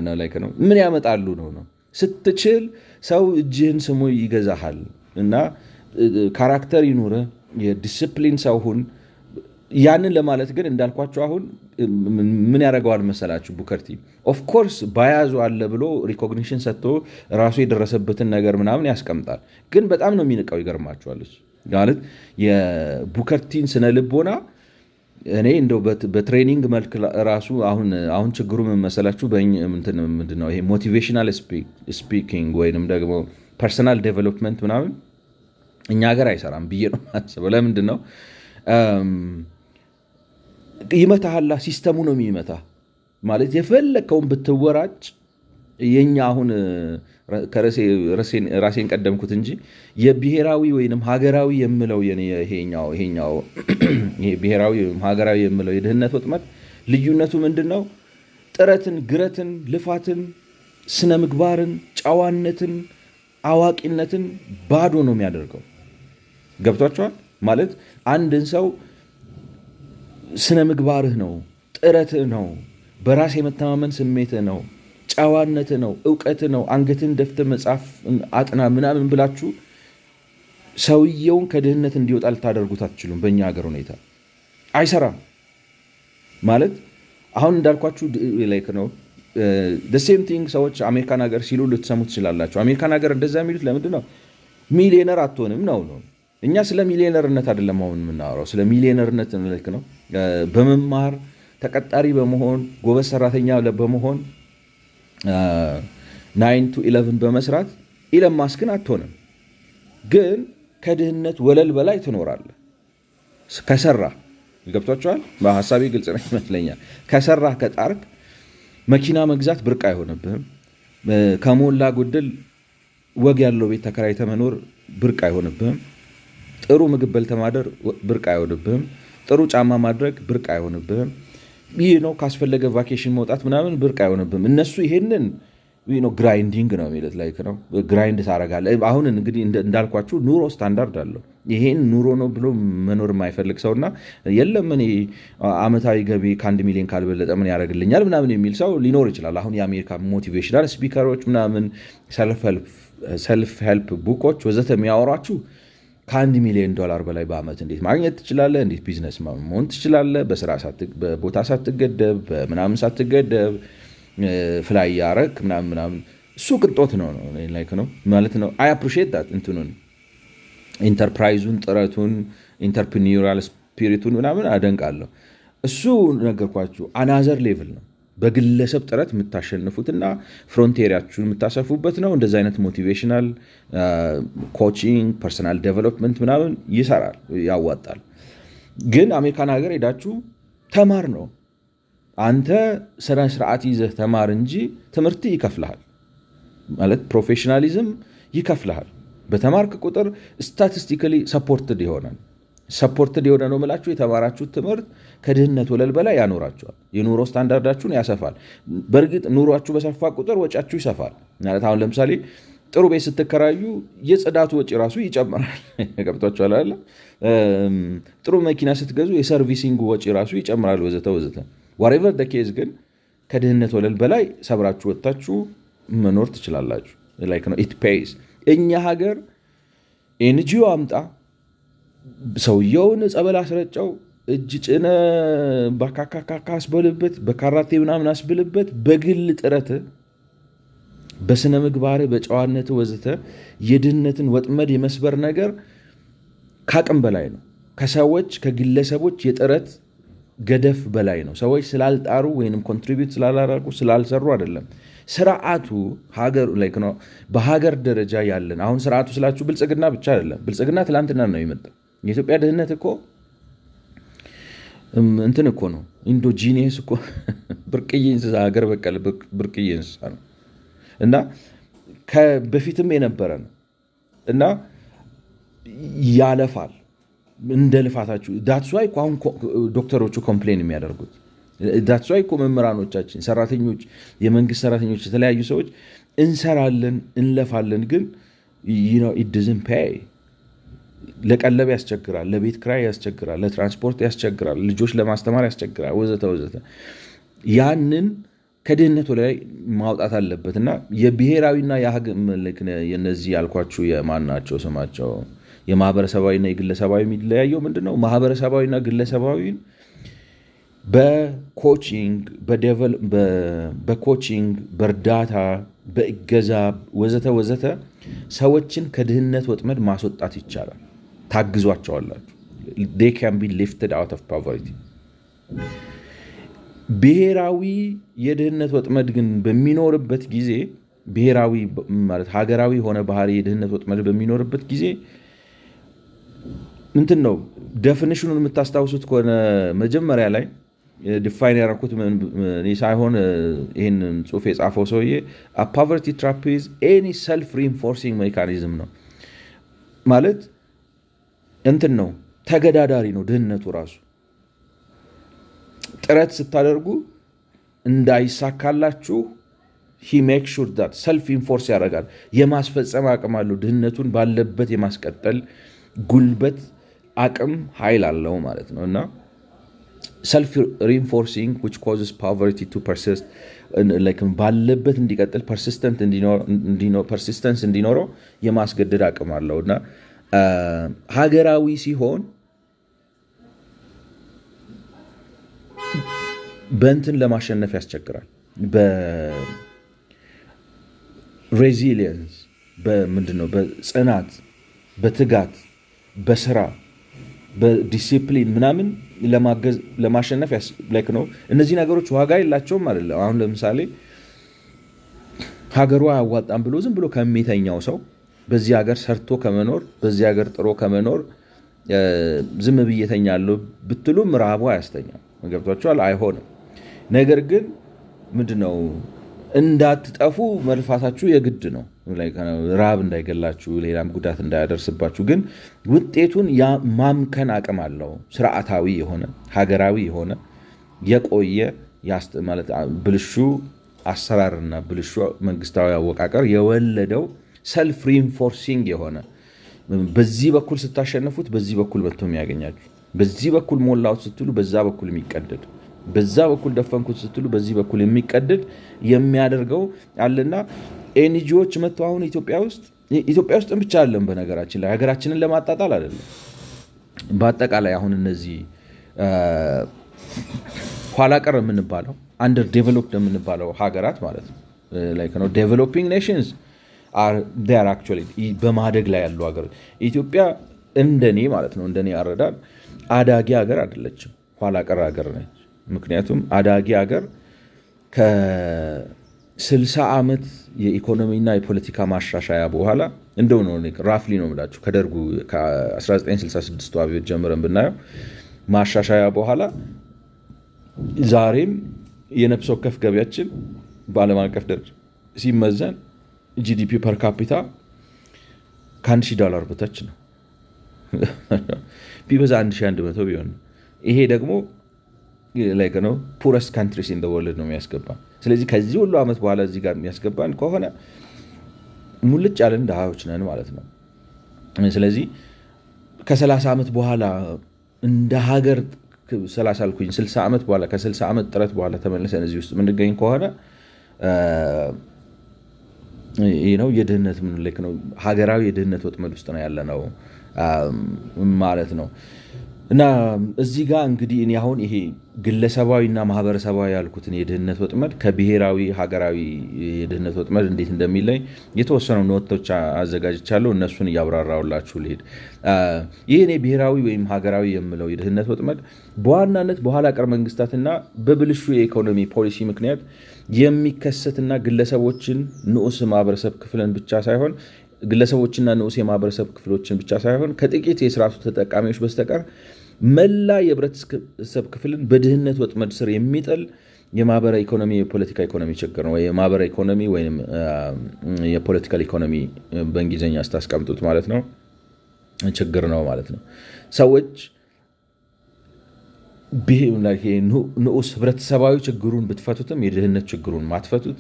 ነው ላይክ ነው ምን ያመጣሉ ነው ስትችል ሰው እጅህን ስሙ ይገዛሃል እና ካራክተር ይኑር የዲሲፕሊን ሰው ሁን ያንን ለማለት ግን እንዳልኳቸው አሁን ምን ያደርገዋል መሰላችሁ ቡከርቲ ኦፍ ኮርስ ባያዙ አለ ብሎ ሪኮግኒሽን ሰጥቶ ራሱ የደረሰበትን ነገር ምናምን ያስቀምጣል ግን በጣም ነው የሚንቀው ይገርማችኋል ማለት የቡከርቲን ስነ ልቦና እኔ እንደው በትሬኒንግ መልክ ራሱ አሁን ችግሩ ምን መሰላችሁ ምንድነው ይሄ ሞቲቬሽናል ስፒኪንግ ወይንም ደግሞ ፐርሰናል ዴቨሎፕመንት ምናምን እኛ ሀገር አይሰራም ብዬ ነው የማስበው ለምንድን ነው ይመታሃላ ሲስተሙ ነው የሚመታ ማለት የፈለከውን ብትወራጭ የኛ አሁን ራሴን ቀደምኩት እንጂ የብሔራዊ ወይንም ሀገራዊ የምለው ይሄኛው ይሄ ብሔራዊ ወይንም ሀገራዊ የምለው የድህነት ወጥመድ ልዩነቱ ምንድነው ጥረትን ግረትን ልፋትን ስነ ምግባርን ጨዋነትን አዋቂነትን ባዶ ነው የሚያደርገው ገብቷችኋል ማለት አንድን ሰው ስነ ምግባርህ ነው ጥረትህ ነው በራስ የመተማመን ስሜትህ ነው ጨዋነትህ ነው እውቀትህ ነው አንገትን ደፍተህ መጻፍ አጥና ምናምን ብላችሁ ሰውየውን ከድህነት እንዲወጣ ልታደርጉት አትችሉም በእኛ ሀገር ሁኔታ አይሰራም ማለት አሁን እንዳልኳችሁ ላይክ ነው the same thing ሰዎች አሜሪካን ሀገር ሲሉ ልትሰሙ ትችላላችሁ አሜሪካን ሀገር እንደዛ የሚሉት ለምንድን ነው ሚሊዮነር አትሆንም ነው እኛ ስለ ሚሊዮነርነት አይደለም አሁን የምናወራው ስለ ሚሊዮነርነት ልክ ነው በመማር ተቀጣሪ በመሆን ጎበዝ ሰራተኛ በመሆን 9 to 11 በመስራት ኢለን ማስክን አትሆንም ግን ከድህነት ወለል በላይ ትኖራለህ ከሰራ ይገብቷቸዋል በሐሳቤ ግልጽ ነው ይመስለኛል ከሰራ ከጣርክ መኪና መግዛት ብርቅ አይሆንብህም ከሞላ ጎደል ወግ ያለው ቤት ተከራይተህ መኖር ብርቅ አይሆንብህም ጥሩ ምግብ በልተህ ማደር ብርቅ አይሆንብህም ጥሩ ጫማ ማድረግ ብርቅ አይሆንብህም ይህ ነው ካስፈለገ ቫኬሽን መውጣት ምናምን ብርቅ አይሆንብህም እነሱ ይሄንን ግራይንዲንግ ነው የሚሉት ላይክ ነው ግራይንድ ታደርጋለህ አሁን እንግዲህ እንዳልኳችሁ ኑሮ ስታንዳርድ አለው ይሄን ኑሮ ነው ብሎ መኖር የማይፈልግ ሰውና የለም እኔ አመታዊ ገቢ ከ1 ሚሊዮን ካልበለጠ ምን ያደርግልኛል ምናምን የሚል ሰው ሊኖር ይችላል አሁን የአሜሪካ ሞቲቬሽናል ስፒከሮች ምናምን ሰልፍ ሄልፕ ቡኮች ወዘተ የሚያወሯችሁ ከ1 ሚሊዮን ዶላር በላይ በአመት እንዴት ማግኘት ትችላለህ እንዴት ቢዝነስ መሆን ትችላለህ በስራ በቦታ ሳትገደብ በምናምን ሳትገደብ ፍላይ ያረክ ምናምን እሱ ቅንጦት ነው ላይክ ነው ማለት ነው አይ አፕሪሺየት ዳት እንትኑን ኢንተርፕራይዙን ጥረቱን ኢንተርፕሪኒውራል ስፒሪቱን ምናምን አደንቃለሁ እሱ ነገርኳችሁ አናዘር ሌቭል ነው በግለሰብ ጥረት የምታሸንፉትና ፍሮንቲሪያችሁን የምታሰፉበት ነው እንደዚህ አይነት ሞቲቬሽናል ኮቺንግ ፐርሰናል ዴቨሎፕመንት ምናምን ይሰራል ያዋጣል ግን አሜሪካን ሀገር ሄዳችሁ ተማር ነው አንተ ስነ ስርዓት ይዘህ ተማር እንጂ ትምህርት ይከፍልሃል ማለት ፕሮፌሽናሊዝም ይከፍልሃል በተማርክ ቁጥር ስታቲስቲካሊ ሰፖርትድ ይሆናል ሰፖርትድ የሆነ ነው ማለት የተማራችሁት ትምህርት ከድህነት ወለል በላይ ያኖራችኋል የኑሮ ስታንዳርዳችሁን ያሰፋል በእርግጥ ኑሯችሁ በሰፋ ቁጥር ወጫችሁ ይሰፋል ማለት አሁን ለምሳሌ ጥሩ ቤት ስትከራዩ የጽዳቱ ወጪ ራሱ ይጨምራል ገብቷችኋል አይደል ጥሩ መኪና ስትገዙ የሰርቪሲንግ ወጪ ራሱ ይጨምራል ወዘተ whatever the case ግን ከድህነት ወለል በላይ ሰብራችሁ ወጣችሁ መኖር ትችላላችሁ like no it pays እኛ ሀገር ኤንጂኦ አምጣ ሰውየውን ጸበል አስረጨው እጅ ጭነ ባካካካካ አስበልበት በካራቴ ምናምን አስብልበት በግል ጥረት በስነ ምግባር በጨዋነት ወዘተ የድህነትን ወጥመድ የመስበር ነገር ካቅም በላይ ነው ከሰዎች ከግለሰቦች የጥረት ገደፍ በላይ ነው ሰዎች ስላልጣሩ ወይንም ኮንትሪቢዩት ስላላረጉ ስላልሰሩ አይደለም ስርዓቱ ሀገር ላይክ ነው በሀገር ደረጃ ያለን አሁን ስርዓቱ ስላችሁ ብልጽግና ብቻ አይደለም ብልጽግና ትላንትና ነው የመጣው የኢትዮጵያ ድህነት እኮ እንትን እኮ ነው ኢንዶጂኒየስ እኮ ብርቅዬ እንስሳ ሀገር በቀል ብርቅዬ እንስሳ ነው እና በፊትም የነበረ ነው እና ያለፋል እንደ ልፋታችሁ ዳትስ ዋይ አሁን ዶክተሮቹ ኮምፕሌን የሚያደርጉት ዳትስ ዋይ መምህራኖቻችን ሰራተኞች የመንግስት ሰራተኞች የተለያዩ ሰዎች እንሰራለን እንለፋለን ግን it doesn't pay ለቀለብ ያስቸግራል ለቤት ክራይ ያስቸግራል ለትራንስፖርት ያስቸግራል ልጆች ለማስተማር ያስቸግራል ወዘተ ወዘተ ያንን ከድህነት ላይ ማውጣት አለበትና የብሔራዊና የነዚህ ያልኳችሁ የማናቸው ስማቸው የማህበረሰባዊና የግለሰባዊ የሚለያየው ምንድነው ማህበረሰባዊና ግለሰባዊን በኮቺንግ በእርዳታ በእገዛ ወዘተ ወዘተ ሰዎችን ከድህነት ወጥመድ ማስወጣት ይቻላል ታግዟቸዋላችሁ they can be lifted out of poverty ብሔራዊ የድህነት ወጥመድ ግን በሚኖርበት ጊዜ ብሔራዊ ማለት ሀገራዊ ሆነ ባህሪ የድህነት ወጥመድ በሚኖርበት ጊዜ እንትን ነው ዴፊኒሽኑን የምታስታውሱት ከሆነ መጀመሪያ ላይ ዲፋይን ያደረኩት እኔ ሳይሆን ይህንን ጽሑፍ የጻፈው ሰውዬ a poverty trap is any self reinforcing mechanism ነው ማለት እንትን ነው ተገዳዳሪ ነው ድህነቱ ራሱ ጥረት ስታደርጉ እንዳይሳካላችሁ he makes sure that self reinforce ያደርጋል የማስፈጸም አቅም አለው ድህነቱን ባለበት የማስቀጠል ጉልበት አቅም ኃይል አለው ማለት ነው እና self reinforcing which causes poverty to persist like ባለበት እንዲቀጥል persistence እንዲኖረው የማስገደድ አቅም አለውና ሀገራዊ ሲሆን በእንትን ለማሸነፍ ያስቸግራል በሬዚሊየንስ በምንድነው በጽናት በትጋት በስራ በዲሲፕሊን ምናምን ለማሸነፍ ላይክ ነው እነዚህ ነገሮች ዋጋ የላቸውም አይደለም አሁን ለምሳሌ ሀገሩ አያዋጣም ብሎ ዝም ብሎ ከሚተኛው ሰው በዚህ ሀገር ሰርቶ ከመኖር በዚህ ሀገር ጥሮ ከመኖር ዝም ብየተኛለሁ ብትሉ ምራቡ አያስተኛም ገብቷችኋል አይሆንም ነገር ግን ምንድነው እንዳትጠፉ መልፋታችሁ የግድ ነው ራብ እንዳይገላችሁ ሌላም ጉዳት እንዳያደርስባችሁ ግን ውጤቱን ማምከን አቅም አለው ስርዓታዊ የሆነ ሀገራዊ የሆነ የቆየ ማለት ብልሹ አሰራርና ብልሹ መንግስታዊ አወቃቀር የወለደው ሰልፍ ሪኢንፎርሲንግ የሆነ በዚህ በኩል ስታሸነፉት በዚህ በኩል መጥቶ የሚያገኛችሁ በዚህ በኩል ሞላው ስትሉ በዛ በኩል የሚቀደድ በዛ በኩል ደፈንኩት ስትሉ በዚህ በኩል የሚቀደድ የሚያደርገው አለና ኤንጂኦዎች መጥተው አሁን ኢትዮጵያ ውስጥ ብቻ አይደለም በነገራችን ላይ ሀገራችንን ለማጣጣል አይደለም በአጠቃላይ አሁን እነዚህ ኋላ ቀር የምንባለው አንደር ዴቨሎፕድ የምንባለው ሀገራት ማለት ነው like ነው ዴቨሎፒንግ ኔሽንስ they are actually በማደግ ላይ ያሉ ሀገሮች ኢትዮጵያ እንደኔ ማለት ነው እንደኔ አረዳድ አዳጊ ሀገር አይደለችም ኋላ ቀር ሀገር ነች ምክንያቱም አዳጊ ሀገር ከ60 ዓመት የኢኮኖሚና የፖለቲካ ማሻሻያ በኋላ እንደው ነው ራፍሊ ነው የምላችሁ ከደርጉ ከ1966 አብዮት ጀምረን ብናየው ማሻሻያ በኋላ ዛሬም የነፍስ ወከፍ ገቢያችን በዓለም አቀፍ ደረጃ ሲመዘን ጂዲፒ ፐር ካፒታ $1,000 በታች ነው ቢበዛ 1100 ቢሆን ይሄ ደግሞ like ነው ፑረስት ካንትሪስ ኢን ዘ ወርልድ ነው የሚያስገባ ስለዚህ ከዚህ ሁሉ አመት በኋላ እዚህ ጋር የሚያስገባን ከሆነ ሙልጭ ያለን ደሃዎች ነን ማለት ነው ስለዚህ ከ30 አመት በኋላ እንደ ሀገር 30 አልኩኝ 60 አመት በኋላ ከ60 አመት ጥረት በኋላ ተመልሰን እዚህ ውስጥ ምንገኝ ከሆነ ነው የድህነት ምን ልክ ነው ሀገራዊ የድህነት ወጥመድ ውስጥ ነው ያለነው ማለት ነው እና እዚህ ጋር እንግዲህ እኔ አሁን ይሄ ግለሰባዊና ማህበረሰባዊ ያልኩትን የድህነት ወጥመድ ከብሔራዊ ሀገራዊ የድህነት ወጥመድ እንዴት እንደሚለይ የተወሰኑ ኖቶች አዘጋጅቻለሁ እነሱን ያብራራውላችሁ ልሄድ ይሄ ብሔራዊ ወይም ሀገራዊ የምለው የድህነት ወጥመድ በዋናነት በኋላ ቀር መንግስታትና በብልሹ የኢኮኖሚ ፖሊሲ ምክንያት የሚከሰትና ግለሰቦችን ንዑስ ማህበረሰብ ክፍልን ብቻ ሳይሆን ግለሰቦችና ንዑስ የማህበረሰብ ክፍሎችን ብቻ ሳይሆን ከጥቂት የስርዓቱ ተጠቃሚዎች በስተቀር መላ የህብረተሰብ ክፍልን በድህነት ወጥመድ ስር የሚጥል የማህበራዊ ኢኮኖሚ የፖለቲካ ኢኮኖሚ ችግር ነው። የማህበራዊ ኢኮኖሚ ወይም የፖለቲካል ኢኮኖሚ በእንግሊዝኛ ስታስቀምጡት ማለት ነው ችግር ነው ማለት ነው። ሰዎች ንዑስ ህብረተሰባዊ ችግሩን ብትፈቱትም የድህነት ችግሩን ማትፈቱት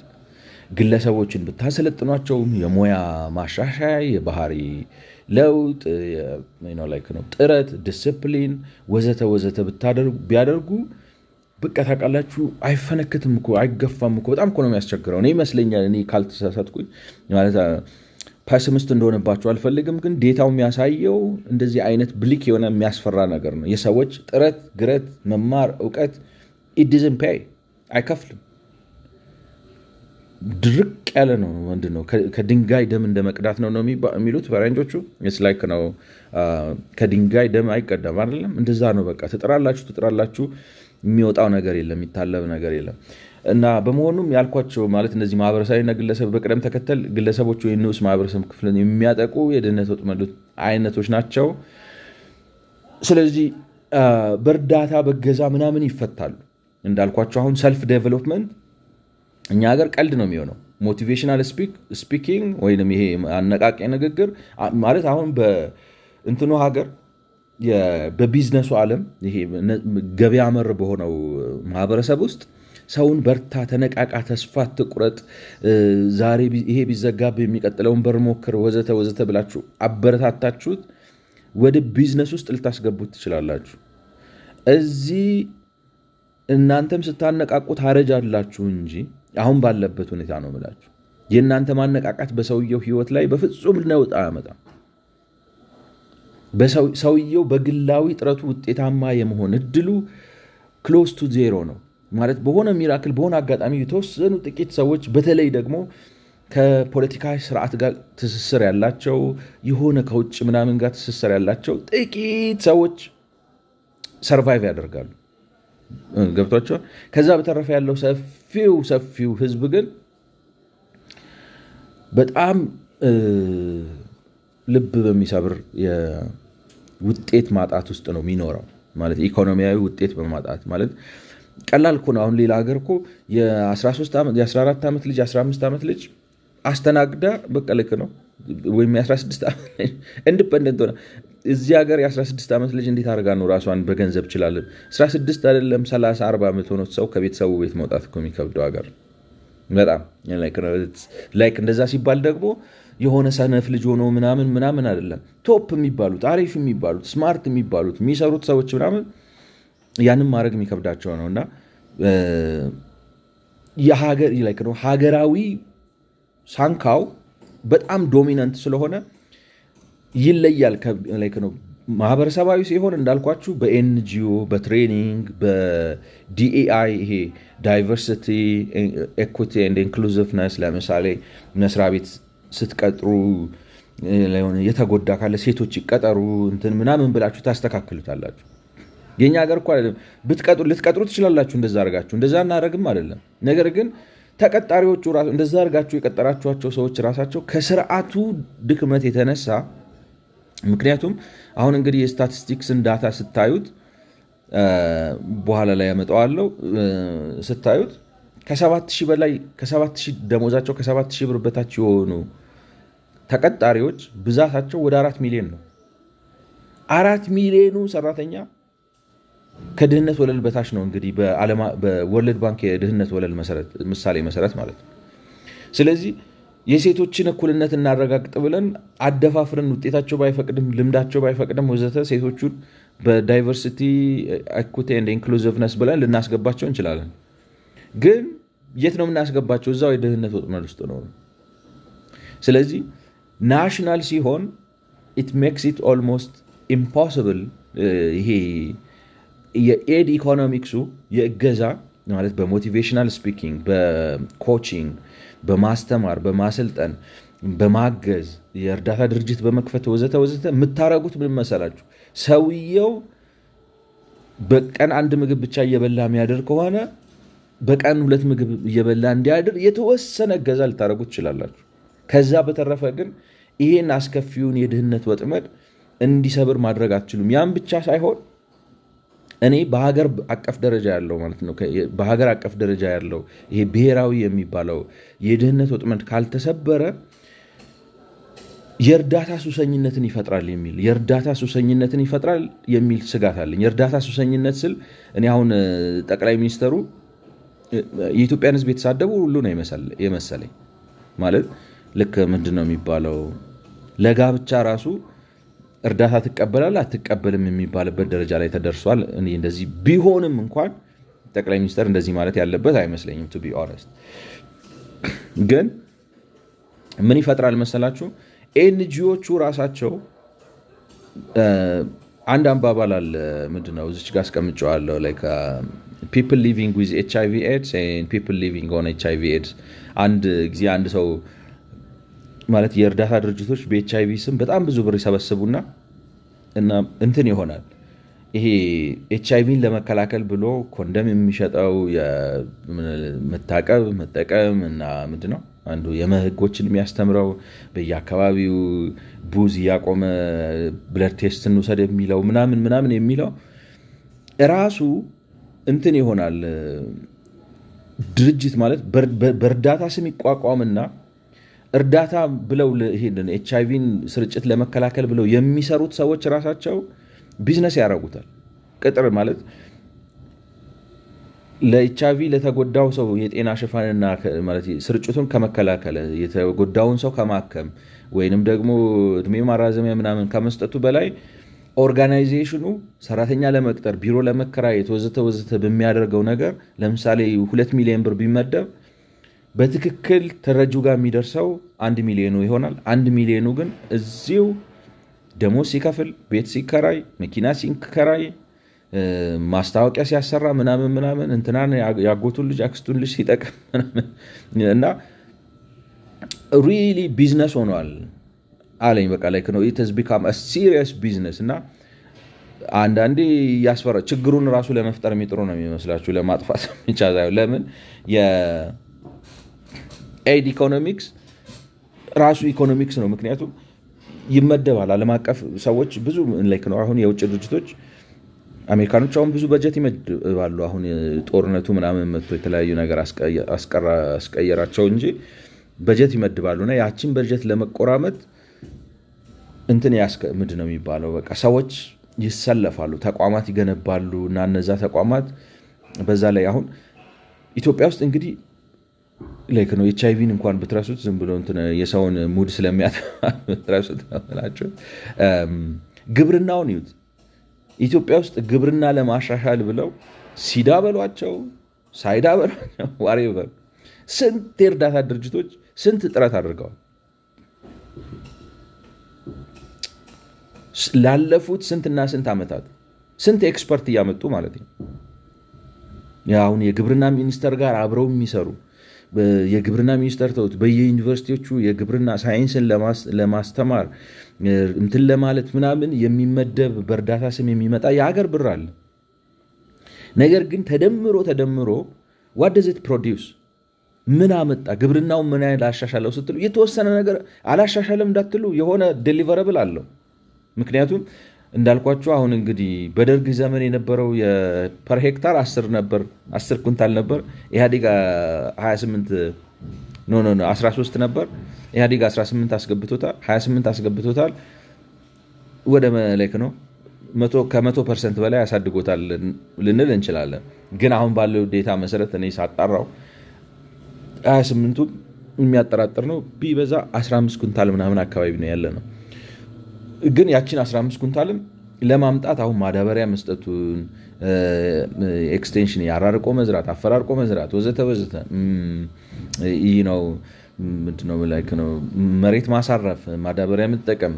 ግለሰቦችን ብታሰለጥኗቸውም የሙያ ማሻሻያ፣ የባህሪ ለውጥ፣ ጥረት፣ ዲስፕሊን ወዘተ ወዘተ ቢያደርጉ በቃ ታውቃላችሁ አይፈነክትም እኮ አይገፋም እኮ። በጣም እኮ ነው የሚያስቸግረው። እኔ ይመስለኛል እኔ ካልተሳሳትኩኝ ማለት ፐሲሚስት እንደሆነባቸው አልፈልግም፣ ግን ዴታው የሚያሳየው እንደዚህ አይነት ብሊክ የሆነ የሚያስፈራ ነገር ነው። የሰዎች ጥረት፣ ግረት፣ መማር፣ እውቀት ኢድዝን ፔይ አይከፍልም። ድርቅ ያለ ነው። ምንድን ነው ከድንጋይ ደም እንደ መቅዳት ነው የሚሉት ፈረንጆቹ። ላይክ ነው ከድንጋይ ደም አይቀዳም አይደለም፣ እንደዛ ነው። በቃ ትጥራላችሁ የሚወጣው ነገር የለም፣ የሚታለብ ነገር የለም። እና በመሆኑም ያልኳቸው ማለት እነዚህ ማህበረሰብና ግለሰብ በቅደም ተከተል ግለሰቦች ወይ ንዑስ ማህበረሰብ ክፍልን የሚያጠቁ የድህነት ወጥመድ አይነቶች ናቸው። ስለዚህ በእርዳታ በገዛ ምናምን ይፈታሉ። እንዳልኳቸው አሁን ሰልፍ ዴቨሎፕመንት እኛ ሀገር ቀልድ ነው የሚሆነው። ሞቲቬሽናል ስፒኪንግ ወይም ይሄ አነቃቂ ንግግር ማለት አሁን በእንትኑ ሀገር በቢዝነሱ ዓለም ይሄ ገበያ መር በሆነው ማህበረሰብ ውስጥ ሰውን በርታ፣ ተነቃቃ፣ ተስፋ ትቁረጥ፣ ዛሬ ይሄ ቢዘጋብ የሚቀጥለውን በር ሞክር ወዘተ ወዘተ ብላችሁ አበረታታችሁት ወደ ቢዝነስ ውስጥ ልታስገቡት ትችላላችሁ። እዚህ እናንተም ስታነቃቁት ታረጃላችሁ እንጂ አሁን ባለበት ሁኔታ ነው የምላችሁ። የእናንተ ማነቃቃት በሰውየው ህይወት ላይ በፍጹም ለውጥ አያመጣም። ሰውየው በግላዊ ጥረቱ ውጤታማ የመሆን እድሉ ክሎዝ ቱ ዜሮ ነው ማለት በሆነ ሚራክል በሆነ አጋጣሚ የተወሰኑ ጥቂት ሰዎች በተለይ ደግሞ ከፖለቲካ ስርዓት ጋር ትስስር ያላቸው የሆነ ከውጭ ምናምን ጋር ትስስር ያላቸው ጥቂት ሰዎች ሰርቫይቭ ያደርጋሉ። ገብቷቸዋል። ከዛ በተረፈ ያለው ሰፊው ህዝብ ግን በጣም ልብ በሚሰብር የውጤት ማጣት ውስጥ ነው የሚኖረው። ማለት ኢኮኖሚያዊ ውጤት በማጣት ማለት ቀላል እኮ ነው። አሁን ሌላ ሀገር እኮ የ13 ዓመት የ14 ዓመት ልጅ 15 ዓመት ልጅ አስተናግዳ በቃ ልክ ነው ወይም የ16 ዓመት ኢንዲፔንደንት ሆነ። እዚህ ሀገር የ16 ዓመት ልጅ እንዴት አድርጋ ነው ራሷን በገንዘብ ችላለን? 16 አይደለም 30 40 ዓመት ሆኖት ሰው ከቤተሰቡ ቤት መውጣት እኮ የሚከብደው ሀገር በጣም ላይክ እንደዛ ሲባል ደግሞ የሆነ ሰነፍ ልጅ ሆኖ ምናምን አይደለም። ቶፕ የሚባሉት አሪፍ የሚባሉት ስማርት የሚባሉት የሚሰሩት ሰዎች ምናምን ያንን ማድረግ የሚከብዳቸው ነው። እና ሀገራዊ ሳንካው በጣም ዶሚናንት ስለሆነ ይለያል። ማህበረሰባዊ ሲሆን እንዳልኳችሁ በኤንጂኦ በትሬኒንግ በዲኤአይ ይሄ ዳይቨርሲቲ ኤኩቲ ኤንድ ኢንክሉዚቭነስ ለምሳሌ መስሪያ ቤት ስትቀጥሩ የተጎዳ ካለ ሴቶች ይቀጠሩ እንትን ምናምን ብላችሁ ታስተካክሉታላችሁ። የኛ ሀገር እኮ አይደለም። ልትቀጥሩ ትችላላችሁ እንደዛ አድርጋችሁ፣ እንደዛ እናደርግም አይደለም። ነገር ግን ተቀጣሪዎቹ ራሱ እንደዛ አድርጋችሁ የቀጠራችኋቸው ሰዎች ራሳቸው ከስርዓቱ ድክመት የተነሳ ምክንያቱም አሁን እንግዲህ የስታቲስቲክስን ዳታ ስታዩት በኋላ ላይ ያመጣዋለሁ ስታዩት ከ7,000 በላይ ከ7,000 ደሞዛቸው ከ7,000 ብር በታች የሆኑ ተቀጣሪዎች ብዛታቸው ወደ 4 ሚሊዮን ነው። 4 ሚሊዮኑ ሰራተኛ ከድህነት ወለል በታች ነው። እንግዲህ በወርልድ ባንክ የድህነት ወለል ምሳሌ መሰረት ማለት ነው። ስለዚህ የሴቶችን እኩልነት እናረጋግጥ ብለን አደፋፍረን ውጤታቸው ባይፈቅድም ልምዳቸው ባይፈቅድም ወዘተ ሴቶቹን በዳይቨርሲቲ ኢኩዊቲ ኤንድ ኢንክሉዚቭነስ ብለን ልናስገባቸው እንችላለን። ግን የት ነው የምናስገባቸው? እዛው የድህነት ወጥመድ ውስጥ ነው። ስለዚህ ናሽናል ሲሆን ኢት ሜክስ ኢት ኦልሞስት ኢምፖሲብል። ይሄ የኤድ ኢኮኖሚክሱ የእገዛ ማለት በሞቲቬሽናል ስፒኪንግ፣ በኮቺንግ፣ በማስተማር፣ በማሰልጠን፣ በማገዝ፣ የእርዳታ ድርጅት በመክፈት ወዘተ ወዘተ የምታረጉት ምን መሰላችሁ? ሰውየው በቀን 1 ምግብ ብቻ እየበላ የሚያደር ከሆነ በቀን 2 ምግብ እየበላ እንዲያድር የተወሰነ እገዛ ልታረጉት ትችላላችሁ። ከዛ በተረፈ ግን ይሄን አስከፊውን የድህነት ወጥመድ እንዲሰብር ማድረግ አትችሉም። ያም ብቻ ሳይሆን እኔ በሀገር አቀፍ ደረጃ ያለው ማለት ነው በሀገር አቀፍ ደረጃ ያለው ይሄ ብሔራዊ የሚባለው የድህነት ወጥመድ ካልተሰበረ የእርዳታ ሱሰኝነትን ይፈጥራል የሚል ስጋት አለኝ። የእርዳታ ሱሰኝነት ስል እኔ አሁን ጠቅላይ ሚኒስተሩ የኢትዮጵያን ሕዝብ የተሳደቡ ሁሉ ነው የመሰለኝ። ማለት ልክ ምንድን ነው የሚባለው ለጋብቻ ራሱ እርዳታ ትቀበላል አትቀበልም የሚባልበት ደረጃ ላይ ተደርሷል። እኔ እንደዚህ ቢሆንም እንኳን ጠቅላይ ሚኒስተር እንደዚህ ማለት ያለበት አይመስለኝም። ቱ ቢ ኦነስት ግን ምን ይፈጥራል መሰላችሁ? ኤንጂዎቹ ራሳቸው አንድ አባባል አለ። ምንድነው እዚች ጋር አስቀምጨዋለሁ። ላይክ ፒፕል ሊቪንግ ዊዝ ኤችአይቪ ኤድስ ኤንድ ፒፕል ሊቪንግ ኦን ኤችአይቪ ኤድስ። አንድ ጊዜ አንድ ሰው ማለት የእርዳታ ድርጅቶች በኤችአይቪ ስም በጣም ብዙ ብር ይሰበስቡና እና እንትን ይሆናል። ይሄ ኤችአይቪን ለመከላከል ብሎ ኮንደም የሚሸጠው መታቀብ መጠቀም እና ምንድነው አንዱ የመህጎችን የሚያስተምረው በየአካባቢው ቡዝ እያቆመ ብለድ ቴስት እንውሰድ የሚለው ምናምን የሚለው ራሱ እንትን ይሆናል። ድርጅት ማለት በእርዳታ ስም ይቋቋምና እርዳታ ብለው ይሄንን ኤችአይቪን ስርጭት ለመከላከል ብለው የሚሰሩት ሰዎች ራሳቸው ቢዝነስ ያደርጉታል። ቅጥር ማለት ለኤችአይቪ ለተጎዳው ሰው የጤና ሽፋንና ማለት ስርጭቱን ከመከላከል የተጎዳውን ሰው ከማከም ወይንም ደግሞ እድሜ ማራዘሚያ ምናምን ከመስጠቱ በላይ ኦርጋናይዜሽኑ ሰራተኛ ለመቅጠር ቢሮ ለመከራየት ወዘተ በሚያደርገው ነገር ለምሳሌ 2 ሚሊዮን ብር ቢመደብ በትክክል ተረጁ ጋር የሚደርሰው 1 ሚሊዮኑ ይሆናል። 1 ሚሊዮኑ ግን እዚሁ ደሞዝ ሲከፍል፣ ቤት ሲከራይ፣ መኪና ሲከራይ፣ ማስታወቂያ ሲያሰራ ምናምን እንትናን ያጎቱን ልጅ አክስቱን ልጅ ሲጠቅም እና ሪሊ ቢዝነስ ሆኗል አለኝ። በቃ ላይ ነው ኢት ሃዝ ቢካም አ ሲሪየስ ቢዝነስ እና አንዳንዴ ያስፈራ። ችግሩን ራሱ ለመፍጠር የሚጥሩ ነው የሚመስላችሁ፣ ለማጥፋት ብቻ ሳይሆን ለምን የኤድ ኢኮኖሚክስ ራሱ ኢኮኖሚክስ ነው። ምክንያቱም ይመደባል። ዓለም አቀፍ ሰዎች ብዙ ላይክ ነው። አሁን የውጭ ድርጅቶች አሜሪካኖች አሁን ብዙ በጀት ይመድባሉ። አሁን ጦርነቱ ምናምን መጥቶ የተለያዩ ነገር አስቀየራቸው እንጂ በጀት ይመድባሉና ያችን በጀት ለመቆራመጥ እንትን ምንድን ነው የሚባለው በቃ ሰዎች ይሰለፋሉ፣ ተቋማት ይገነባሉ እና እነዛ ተቋማት በዛ ላይ አሁን ኢትዮጵያ ውስጥ እንግዲህ ላይክ ነው ኤችአይቪን እንኳን ብትረሱት ዝም ብሎ እንትን የሰውን ሙድ ስለሚያትረሱት ናቸው። ግብርናውን ይዩት። ኢትዮጵያ ውስጥ ግብርና ለማሻሻል ብለው ሲዳ በሏቸው ሳይዳ በሏቸው ዋሬቨር ስንት የእርዳታ ድርጅቶች ስንት ጥረት አድርገዋል። ላለፉት ስንትና ስንት ዓመታት ስንት ኤክስፐርት እያመጡ ማለት ነው። አሁን የግብርና ሚኒስቴር ጋር አብረው የሚሰሩ የግብርና ሚኒስቴር ተውት፣ በየዩኒቨርሲቲዎቹ የግብርና ሳይንስን ለማስተማር እንትን ለማለት ምናምን የሚመደብ በእርዳታ ስም የሚመጣ የሀገር ብር አለ። ነገር ግን ተደምሮ what does it produce? ምን አመጣ? ግብርናው ምን ያህል አሻሻለው ስትሉ የተወሰነ ነገር አላሻሻለም እንዳትሉ የሆነ ዴሊቨረብል አለው። ምክንያቱም እንዳልኳችሁ አሁን እንግዲህ በደርግ ዘመን የነበረው የፐር ሄክታር 10 ኩንታል ነበር። ኢህአዴግ 13 ነበር። ኢህአዴግ 18 አስገብቶታል፣ 28 አስገብቶታል። ወደ መለክ ነው ከ100% በላይ ያሳድጎታል ልንል እንችላለን። ግን አሁን ባለው ዴታ መሰረት እኔ ሳጣራው 28ቱ የሚያጠራጥር ነው። ቢበዛ 15 ኩንታል ምናምን አካባቢ ነው ያለ ነው። ግን ያችን 15 ኩንታልም ለማምጣት አሁን ማዳበሪያ መስጠቱን ኤክስቴንሽን ያራርቆ መዝራት፣ አፈራርቆ መዝራት ወዘተ ይህ ነው ምንድነው ላይክ ነው መሬት ማሳረፍ፣ ማዳበሪያ መጠቀም፣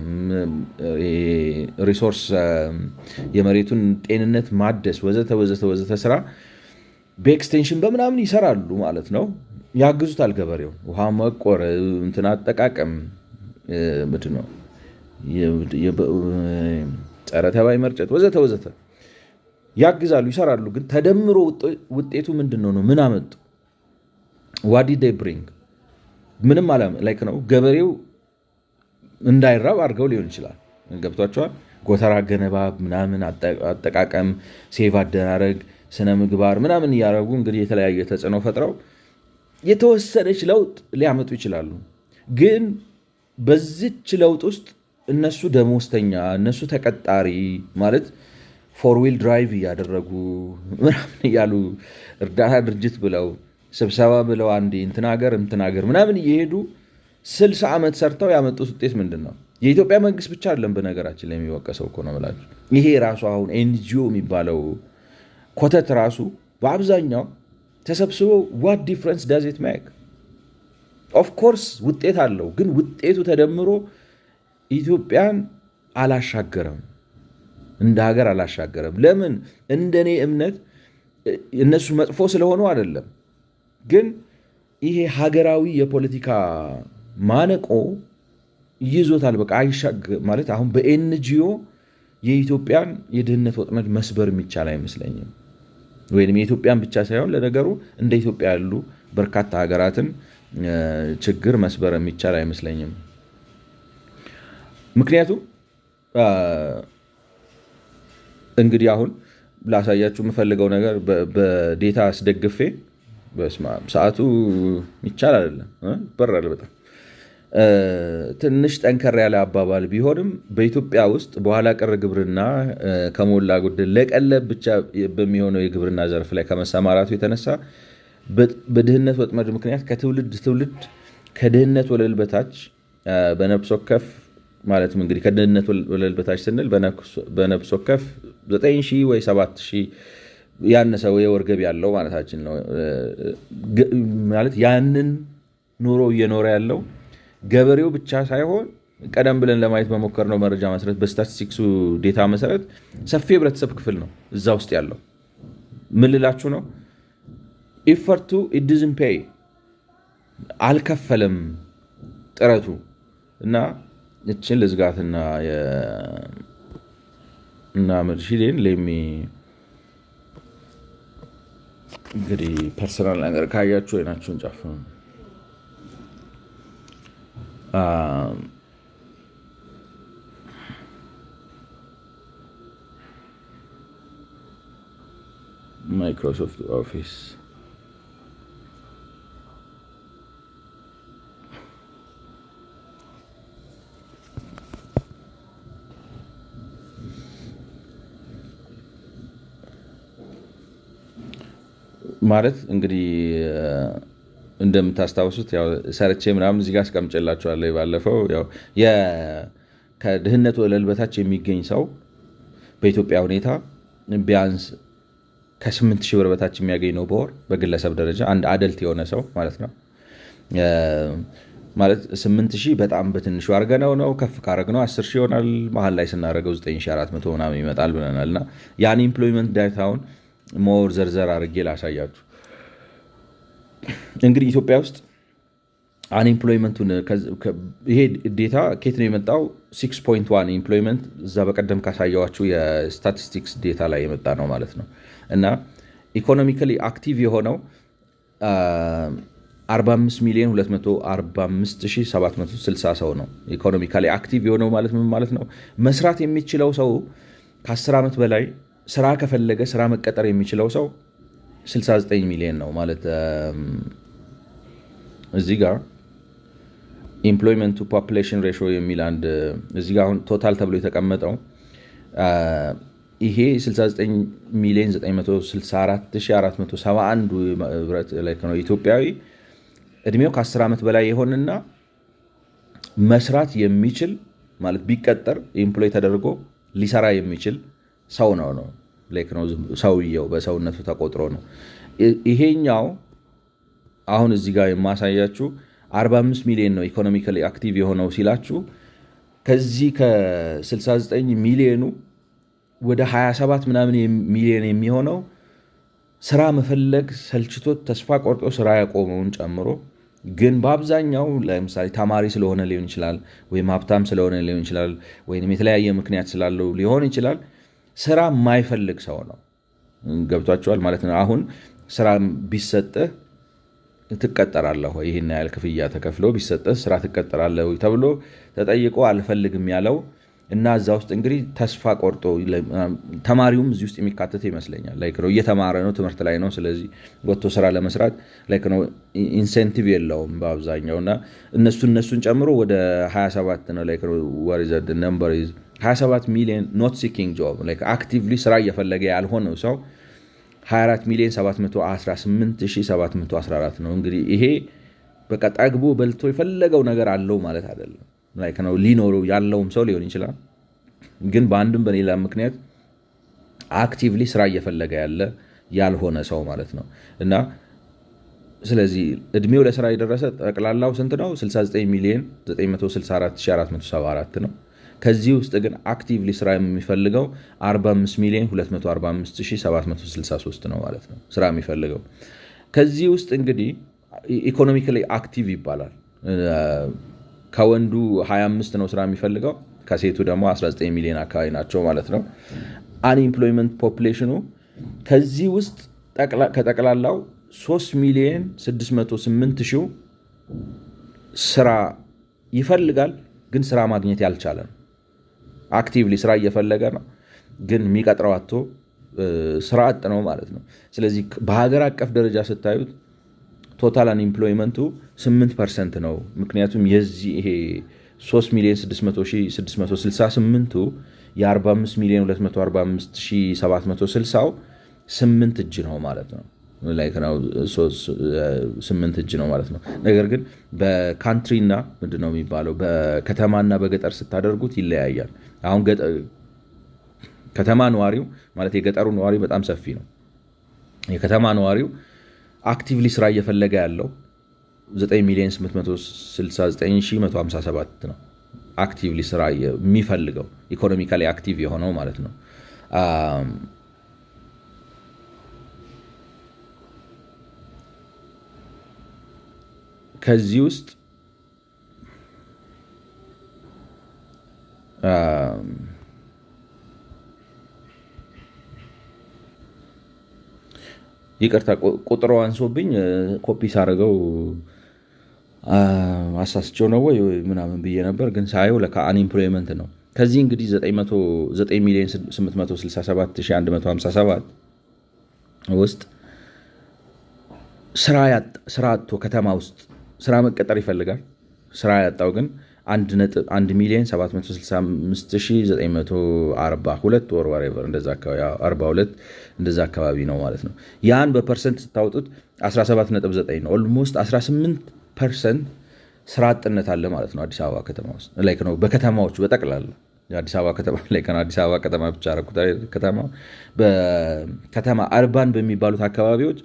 ሪሶርስ የመሬቱን ጤንነት ማደስ ወዘተ ስራ በኤክስቴንሽን በምናምን ይሰራሉ ማለት ነው። ያግዙታል ገበሬው። ውሃ መቆር እንትን አጠቃቀም ምንድነው ጸረ ተባይ መርጨት ወዘተ ያግዛሉ፣ ይሰራሉ። ግን ተደምሮ ውጤቱ ምንድነው ነው? ምን አመጡ? what did they bring? ምንም አላም ላይክ ነው። ገበሬው እንዳይራብ አድርገው ሊሆን ይችላል። ገብቷቸዋል። ጎተራ ገነባ ምናምን አጠቃቀም፣ ሴቭ አደራረግ፣ ስነ ምግባር ምናምን እያደረጉ እንግዲህ የተለያየ ተጽዕኖ ፈጥረው የተወሰነች ለውጥ ሊያመጡ ይችላሉ። ግን በዚች ለውጥ ውስጥ እነሱ ደሞዝተኛ፣ እነሱ ተቀጣሪ ማለት ፎር ዊል ድራይቭ እያደረጉ ምናምን እያሉ እርዳታ ድርጅት ብለው ስብሰባ ብለው አንዴ እንትናገር ምናምን እየሄዱ 60 ዓመት ሰርተው ያመጡት ውጤት ምንድን ነው? የኢትዮጵያ መንግስት ብቻ አይደለም በነገራችን ላይ የሚወቀሰው እኮ ነው ብላችሁ። ይሄ ራሱ አሁን ኤንጂኦ የሚባለው ኮተት ራሱ በአብዛኛው ተሰብስበው ዋት ዲፍረንስ ዳዝ ኢት ሜክ? ኦፍኮርስ ውጤት አለው፣ ግን ውጤቱ ተደምሮ ኢትዮጵያን አላሻገረም፣ እንደ ሀገር አላሻገረም። ለምን? እንደኔ እምነት እነሱ መጥፎ ስለሆኑ አይደለም፣ ግን ይሄ ሀገራዊ የፖለቲካ ማነቆ ይዞታል። በቃ ማለት አሁን በኤንጂኦ የኢትዮጵያን የድህነት ወጥመድ መስበር የሚቻል አይመስለኝም። ወይም የኢትዮጵያን ብቻ ሳይሆን ለነገሩ እንደ ኢትዮጵያ ያሉ በርካታ ሀገራትን ችግር መስበር የሚቻል አይመስለኝም። ምክንያቱም እንግዲህ አሁን ላሳያችሁ የምፈልገው ነገር በዴታ አስደግፌ ሰዓቱ ይቻል አይደለም ይበራል በጣም ትንሽ ጠንከር ያለ አባባል ቢሆንም በኢትዮጵያ ውስጥ በኋላ ቀር ግብርና ከሞላ ጎደል ለቀለብ ብቻ በሚሆነው የግብርና ዘርፍ ላይ ከመሰማራቱ የተነሳ በድህነት ወጥመድ ምክንያት ከትውልድ ትውልድ ከድህነት ወለል በታች በነፍስ ወከፍ ማለትም እንግዲህ ከድህነት ወለል በታች ስንል በነፍስ ወከፍ 9,000 ወይ 7,000 ያነሰው የወር ገቢ ያለው ማለታችን ነው። ማለት ያንን ኑሮ እየኖረ ያለው ገበሬው ብቻ ሳይሆን ቀደም ብለን ለማየት በሞከርነው መረጃ መሰረት በስታቲስቲክሱ ዴታ መሰረት ሰፊ ህብረተሰብ ክፍል ነው እዛ ውስጥ ያለው። ምን ልላችሁ ነው? ኢፈርቱ ኢት ዶዝንት ፔይ አልከፈለም ጥረቱ እና እችን ልዝጋትና እና መርሺዴን ለሚ እንግዲህ ፐርሰናል ነገር ካያችሁ አይናችሁን ጨፍኑ። ማይክሮሶፍት ኦፊስ ማለት እንግዲህ እንደምታስታውሱት ያው ሰርቼ ምናምን እዚህ ጋር አስቀምጬላችኋለሁ። ባለፈው ያው ከድህነት ወለል በታች የሚገኝ ሰው በኢትዮጵያ ሁኔታ ቢያንስ ከ8,000 ብር በታች የሚያገኝ ነው በወር በግለሰብ ደረጃ አንድ አደልት የሆነ ሰው ማለት ነው። ማለት 8,000 በጣም በትንሹ አድርገነው ነው። ከፍ ካረግነው 10,000 ይሆናል። መሀል ላይ ስናደርገው 9,400 ምናምን ይመጣል ብለናል። እና ያን ኢምፕሎይመንት ዳታውን ሞር ዘርዘር አድርጌ ላሳያችሁ። እንግዲህ ኢትዮጵያ ውስጥ አንኤምፕሎይመንቱን ይሄ ዴታ ኬት ነው የመጣው? 6.1 ኢምፕሎይመንት እዛ በቀደም ካሳየዋችሁ የስታቲስቲክስ ዴታ ላይ የመጣ ነው ማለት ነው። እና ኢኮኖሚካሊ አክቲቭ የሆነው 45,245,760 ሰው ነው። ኢኮኖሚካሊ አክቲቭ የሆነው ማለት ምን ማለት ነው? መስራት የሚችለው ሰው ከ10 ዓመት በላይ ስራ ከፈለገ ስራ መቀጠር የሚችለው ሰው 69 ሚሊዮን ነው ማለት። እዚህ ጋር ኢምፕሎይመንት ቱ ፖፑሌሽን ሬሽዮ የሚል አንድ እዚህ ጋር አሁን ቶታል ተብሎ የተቀመጠው ይሄ 69,964,471 ነው። ኢትዮጵያዊ እድሜው ከ10 ዓመት በላይ የሆንና መስራት የሚችል ማለት ቢቀጠር ኢምፕሎይ ተደርጎ ሊሰራ የሚችል ሰው ነው ሰውየው በሰውነቱ ተቆጥሮ ነው። ይሄኛው አሁን እዚህ ጋር የማሳያችሁ 45 ሚሊዮን ነው ኢኮኖሚካሊ አክቲቭ የሆነው ሲላችሁ ከዚህ ከ69 ሚሊዮኑ ወደ 27 ምናምን ሚሊዮን የሚሆነው ስራ መፈለግ ሰልችቶት ተስፋ ቆርጦ ስራ ያቆመውን ጨምሮ ግን በአብዛኛው ለምሳሌ ተማሪ ስለሆነ ሊሆን ይችላል፣ ወይም ሀብታም ስለሆነ ሊሆን ይችላል፣ ወይም የተለያየ ምክንያት ስላለው ሊሆን ይችላል ስራ የማይፈልግ ሰው ነው። ገብቷቸዋል ማለት ነው። አሁን ስራ ቢሰጥህ ትቀጠራለህ ወይ ይህን ያህል ክፍያ ተከፍሎ ቢሰጥህ ስራ ትቀጠራለህ ወይ ተብሎ ተጠይቆ አልፈልግም ያለው እና እዛ ውስጥ እንግዲህ ተስፋ ቆርጦ ተማሪውም እዚህ ውስጥ የሚካተት ይመስለኛል። ላይክ ነው እየተማረ ነው፣ ትምህርት ላይ ነው። ስለዚህ ወጥቶ ስራ ለመስራት ላይክ ነው ኢንሴንቲቭ የለውም በአብዛኛው እና እነሱን ጨምሮ ወደ 27 ነው ላይክ ነው ወሪዘድ ነምበር 27 ሚሊዮን ኖት ሲኪንግ ጆብ ላይክ አክቲቭሊ ስራ እየፈለገ ያልሆነው ሰው 24 ሚሊዮን 718714 ነው። እንግዲህ ይሄ በቃ ጠግቦ በልቶ የፈለገው ነገር አለው ማለት አይደለም። ላይክ ነው ሊኖረው ያለውም ሰው ሊሆን ይችላል፣ ግን በአንድም በሌላ ምክንያት አክቲቭሊ ስራ እየፈለገ ያልሆነ ሰው ማለት ነው። እና ስለዚህ እድሜው ለስራ የደረሰ ጠቅላላው ስንት ነው? 69 ሚሊዮን 964474 ነው። ከዚህ ውስጥ ግን አክቲቭሊ ስራ የሚፈልገው 45 ሚሊዮን 245763 ነው ማለት ነው ስራ የሚፈልገው። ከዚህ ውስጥ እንግዲህ ኢኮኖሚካሊ አክቲቭ ይባላል። ከወንዱ 25 ነው ስራ የሚፈልገው፣ ከሴቱ ደግሞ 19 ሚሊዮን አካባቢ ናቸው ማለት ነው። አንኢምፕሎይመንት ፖፑሌሽኑ ከዚህ ውስጥ ከጠቅላላው 3 ሚሊዮን 608 ሺህ ስራ ይፈልጋል፣ ግን ስራ ማግኘት ያልቻለ ነው። አክቲቭሊ ስራ እየፈለገ ነው፣ ግን የሚቀጥረው አጥቶ ስራ አጥ ነው ማለት ነው። ስለዚህ በሀገር አቀፍ ደረጃ ስታዩት ቶታል አንኢምፕሎይመንቱ 8% ነው። ምክንያቱም የዚህ ይሄ 3 ሚሊዮን 668ቱ የ45 ሚሊዮን 245760 8 እጅ ነው ማለት ነው። ላይክ ነው 8 እጅ ነው ማለት ነው። ነገር ግን በካንትሪና ምንድነው የሚባለው በከተማና በገጠር ስታደርጉት ይለያያል። አሁን ከተማ ነዋሪው ማለት የገጠሩ ነዋሪ በጣም ሰፊ ነው። የከተማ ነዋሪው አክቲቭሊ ስራ እየፈለገ ያለው 9 ሚሊዮን 869157 ነው። አክቲቭሊ ስራ የሚፈልገው ኢኮኖሚካሊ አክቲቭ የሆነው ማለት ነው። ከዚህ ውስጥ ይቅርታ ቁጥሩ አንሶብኝ ኮፒ ሳደርገው አሳስቸው ነው ወይ ምናምን ብዬ ነበር፣ ግን ሳየው ለካ አንኢምፕሎይመንት ነው። ከዚህ እንግዲህ 9 ሚሊዮን 867157 ውስጥ ስራ አጥቶ ከተማ ውስጥ ስራ መቀጠር ይፈልጋል። ስራ ያጣው ግን 1 ሚሊዮን 765942 ወር ወሬቨር እንደዛ አካባቢ 42 እንደዛ አካባቢ ነው ማለት ነው። ያን በፐርሰንት ስታወጡት 17.9 ነው። ኦልሞስት 18% ስራ አጥነት አለ ማለት ነው አዲስ አበባ ከተማ ውስጥ ላይክ ነው። በከተማዎቹ በጠቅላላ የአዲስ አበባ ከተማ ላይክ ነው። አዲስ አበባ ከተማ ብቻ አረኩት ከተማ በከተማ አርባን በሚባሉት አካባቢዎች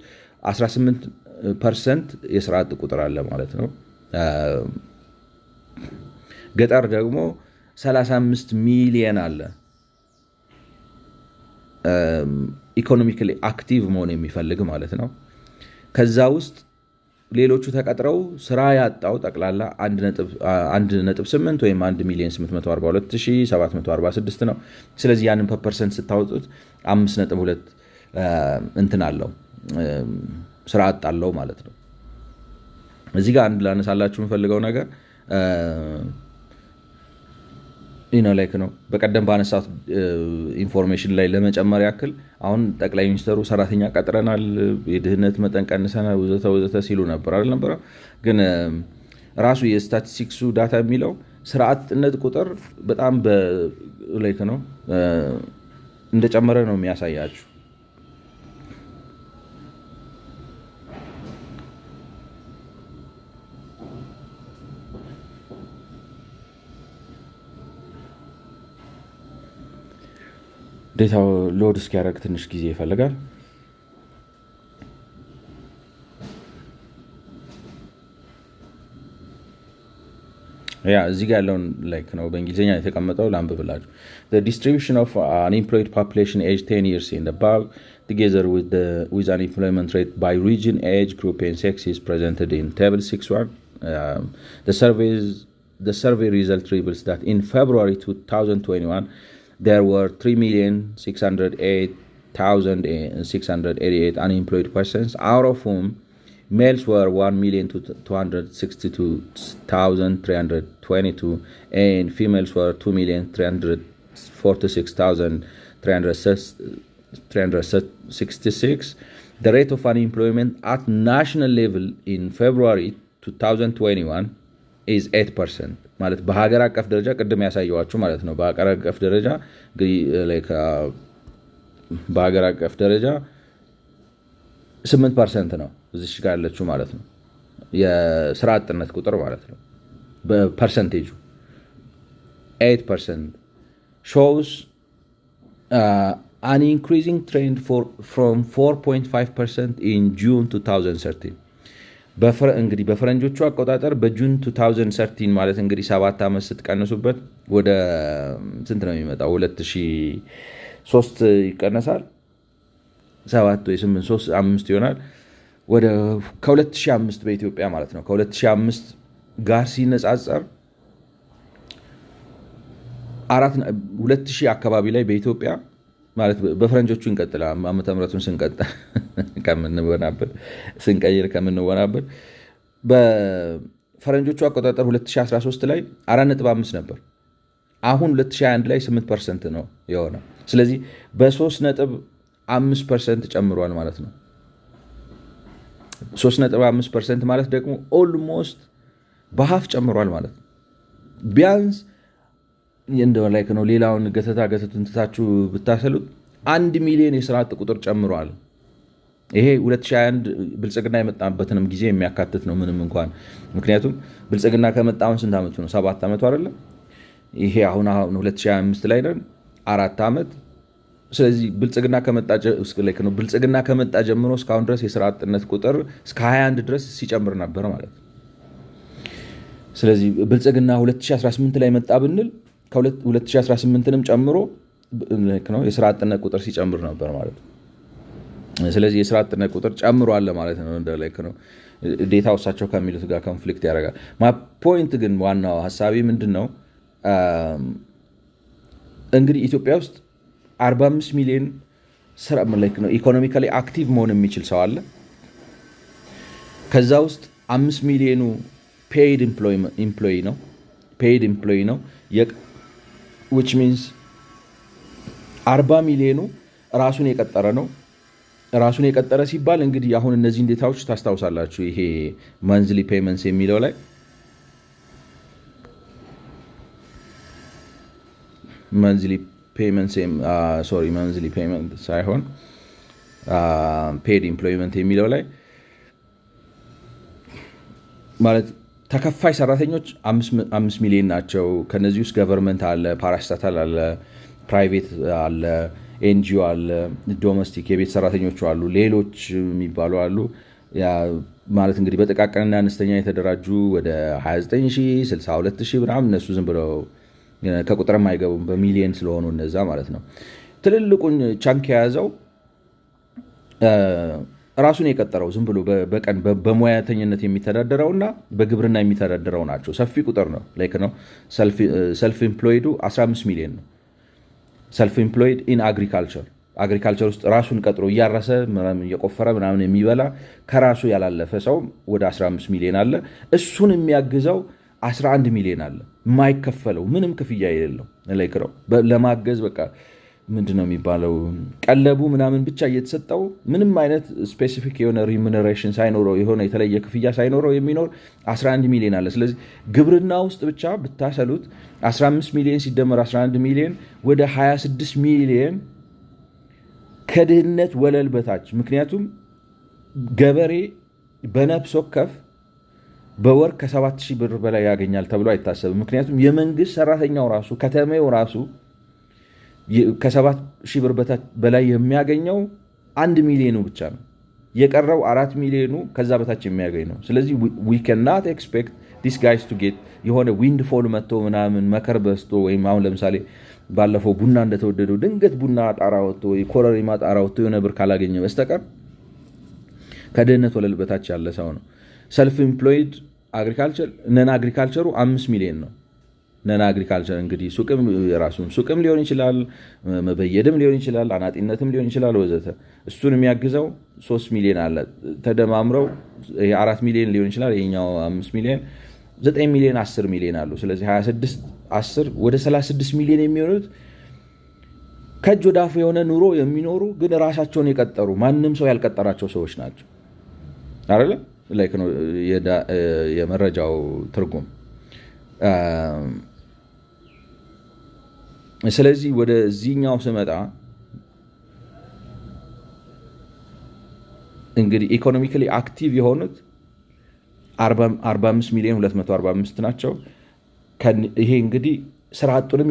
18% የስራ አጥ ቁጥር አለ ማለት ነው። ገጠር ደግሞ 35 ሚሊዮን አለ ኢኮኖሚካሊ አክቲቭ መሆን የሚፈልግ ማለት ነው። ከዛ ውስጥ ሌሎቹ ተቀጥረው ስራ ያጣው ጠቅላላ 1.8 ወይም 1 ሚሊዮን 842746 ነው። ስለዚህ ያንን ፐርሰንት ስታወጡት 5.2 እንትን አለው ስራ አጣለው ማለት ነው። እዚህ ጋር አንድ ላነሳላችሁ የምፈልገው ነገር ላይክ ነው በቀደም ባነሳት ኢንፎርሜሽን ላይ ለመጨመር ያክል አሁን ጠቅላይ ሚኒስትሩ ሰራተኛ ቀጥረናል፣ የድህነት መጠን ቀንሰናል ወዘተ ሲሉ ነበር አይደል? ነበረ። ግን ራሱ የስታቲስቲክሱ ዳታ የሚለው ስራ አጥነት ቁጥር በጣም ላይክ ነው እንደጨመረ ነው የሚያሳያችሁ። ዴታው ሎድ እስኪያደርግ ትንሽ ጊዜ ይፈልጋል። እዚህ ጋር ያለውን ላይክ ነው በእንግሊዝኛ የተቀመጠው ላንብብላችሁ። The distribution of unemployed population aged 10 years and above together with unemployment rate by region, age group and sex is presented in table 6.1. The survey result reveals that in February 2021 there were 3,608,688 unemployed persons, out of whom Males were 1,262,322 and females were 2,346,366. The rate of unemployment at national level in February 2021 is 8%. ማለት በሀገር አቀፍ ደረጃ ቅድም ያሳየዋችሁ ማለት ነው። በሀገር አቀፍ ደረጃ በሀገር አቀፍ ደረጃ 8% ነው እዚሽ ጋር ያለችው ማለት ነው። የስራ አጥነት ቁጥር ማለት ነው። በፐርሰንቴጁ 8% shows an increasing trend from 4.5% in June 2013. እንግዲህ በፈረንጆቹ አቆጣጠር በጁን 2013 ማለት እንግዲህ 7 ዓመት ስትቀንሱበት ወደ ስንት ነው የሚመጣው? 2003 ይቀነሳል 7 ወይ 8 3 5 ይሆናል። ወደ ከ2005 በኢትዮጵያ ማለት ነው። ከ2005 ጋር ሲነጻጸር 2000 አካባቢ ላይ በኢትዮጵያ ማለት በፈረንጆቹ እንቀጥላ ዓመተ ምህረቱን ስንቀይር ከምንወናበት በፈረንጆቹ አቆጣጠር 2013 ላይ 4.5 ነበር። አሁን 2021 ላይ 8% ነው የሆነው። ስለዚህ በ3.5% ጨምሯል ማለት ነው። 3.5% ማለት ደግሞ ኦልሞስት በሃፍ ጨምሯል ማለት ነው። ቢያንስ እንደው ላይክ ነው ሌላውን ገተቱን ትታችሁ ብታሰሉት 1 ሚሊዮን የስራ አጥ ቁጥር ጨምሯል። ይሄ 2021 ብልጽግና የመጣበትንም ጊዜ የሚያካትት ነው ምንም እንኳን ምክንያቱም ብልጽግና ከመጣውን ስንት ዓመቱ ነው? 7 ዓመቱ አይደለ? ይሄ አሁን 2025 ላይ ነን 4 ዓመት። ስለዚህ ብልጽግና ከመጣ ጀምሮ እስካሁን ድረስ የስራ አጥነት ቁጥር እስከ 21 ድረስ ሲጨምር ነበር ማለት ነው። ስለዚህ ብልጽግና 2018 ላይ መጣ ብንል ከ2018ንም ጨምሮ ነው የስራ አጥነት ቁጥር ሲጨምር ነበር ማለት ነው። ስለዚህ የስራ አጥነት ቁጥር ጨምሯል ማለት ነው። እንደ ላይክ ነው ዴታ ውሳቸው ከሚሉት ጋር ኮንፍሊክት ያደርጋል። ፖይንት ግን ዋናው ሐሳቢ ምንድነው? እንግዲህ ኢትዮጵያ ውስጥ 45 ሚሊዮን ስራ ማለት ነው ኢኮኖሚካሊ አክቲቭ መሆን የሚችል ሰው አለ። ከዛ ውስጥ 5 ሚሊዮኑ ፔይድ ኤምፕሎይ ነው which means 40 ሚሊዮኑ ራሱን የቀጠረ ነው። ራሱን የቀጠረ ሲባል እንግዲህ አሁን እነዚህ ዴታዎች ታስታውሳላችሁ። ይሄ monthly payments የሚለው ላይ monthly payment ሳይሆን paid employment የሚለው ላይ ማለት ተከፋይ ሰራተኞች 5 ሚሊዮን ናቸው። ከነዚህ ውስጥ ገቨርንመንት አለ፣ ፓራስታታል አለ፣ ፕራይቬት አለ፣ ኤንጂኦ አለ፣ ዶሜስቲክ የቤት ሰራተኞች አሉ፣ ሌሎች የሚባሉ አሉ። ማለት እንግዲህ በጥቃቅንና አነስተኛ የተደራጁ ወደ 29000 62000 ምናምን እነሱ ዝም ብለው ከቁጥርም አይገቡም በሚሊዮን ስለሆኑ እነዛ ማለት ነው። ትልልቁን ቻንክ የያዘው ራሱን የቀጠረው ዝም ብሎ በቀን በሙያተኝነት የሚተዳደረውና በግብርና የሚተዳደረው ናቸው። ሰፊ ቁጥር ነው። ላይክ ነው ሰልፍ ኤምፕሎይዱ 15 ሚሊዮን ነው። ሰልፍ ኤምፕሎይድ ኢን አግሪካልቸር ውስጥ ራሱን ቀጥሮ እያረሰ እየቆፈረ ምናምን የሚበላ ከራሱ ያላለፈ ሰው ወደ 15 ሚሊዮን አለ። እሱን የሚያግዘው 11 ሚሊዮን አለ የማይከፈለው ምንም ክፍያ የሌለው ላይክ ነው ለማገዝ በቃ ምንድነው የሚባለው ቀለቡ ምናምን ብቻ እየተሰጠው ምንም አይነት ስፔሲፊክ የሆነ ሪሙነሬሽን ሳይኖረው የሆነ የተለየ ክፍያ ሳይኖረው የሚኖር 11 ሚሊዮን አለ። ስለዚህ ግብርና ውስጥ ብቻ ብታሰሉት 15 ሚሊዮን ሲደመር 11 ሚሊዮን ወደ 26 ሚሊዮን ከድህነት ወለል በታች። ምክንያቱም ገበሬ በነፍስ ወከፍ በወር ከ7000 ብር በላይ ያገኛል ተብሎ አይታሰብም። ምክንያቱም የመንግስት ሰራተኛው ራሱ ከተሜው ራሱ ከ7000 ብር በላይ የሚያገኘው 1 ሚሊዮኑ ብቻ ነው። የቀረው 4 ሚሊዮኑ ከዛ በታች የሚያገኝ ነው። ስለዚህ we cannot expect these guys to get የሆነ ዊንድፎል መጥቶ ምናምን መከር በስቶ ወይም አሁን ለምሳሌ ባለፈው ቡና እንደተወደደው ድንገት ቡና ጣራ ወጥቶ ኮረሪማ ጣራ ወጥቶ የሆነ ብር ካላገኘ በስተቀር ከድህነት ወለል በታች ያለ ሰው ነው። ሰልፍ ኤምፕሎይድ አግሪካልቸሩ 5 ሚሊዮን ነው። ነን አግሪካልቸር እንግዲህ ሱቅም የራሱን ሱቅም ሊሆን ይችላል፣ መበየድም ሊሆን ይችላል፣ አናጢነትም ሊሆን ይችላል ወዘተ። እሱን የሚያግዘው 3 ሚሊዮን አለ ተደማምረው 4 ሚሊዮን ሊሆን ይችላል። ይሄኛው 5 ሚሊዮን 9 ሚሊዮን 10 ሚሊዮን አሉ። ስለዚህ 26 10 ወደ 36 ሚሊዮን የሚሆኑት ከእጅ ወደ አፍ የሆነ ኑሮ የሚኖሩ ግን ራሳቸውን የቀጠሩ ማንም ሰው ያልቀጠራቸው ሰዎች ናቸው አይደለ? ላይክ ነው የመረጃው ትርጉም። ስለዚህ ወደዚህኛው ስመጣ እንግዲህ ኢኮኖሚካሊ አክቲቭ የሆኑት 45 ሚሊዮን 245 ናቸው። ይሄ እንግዲህ ስራ አጡንም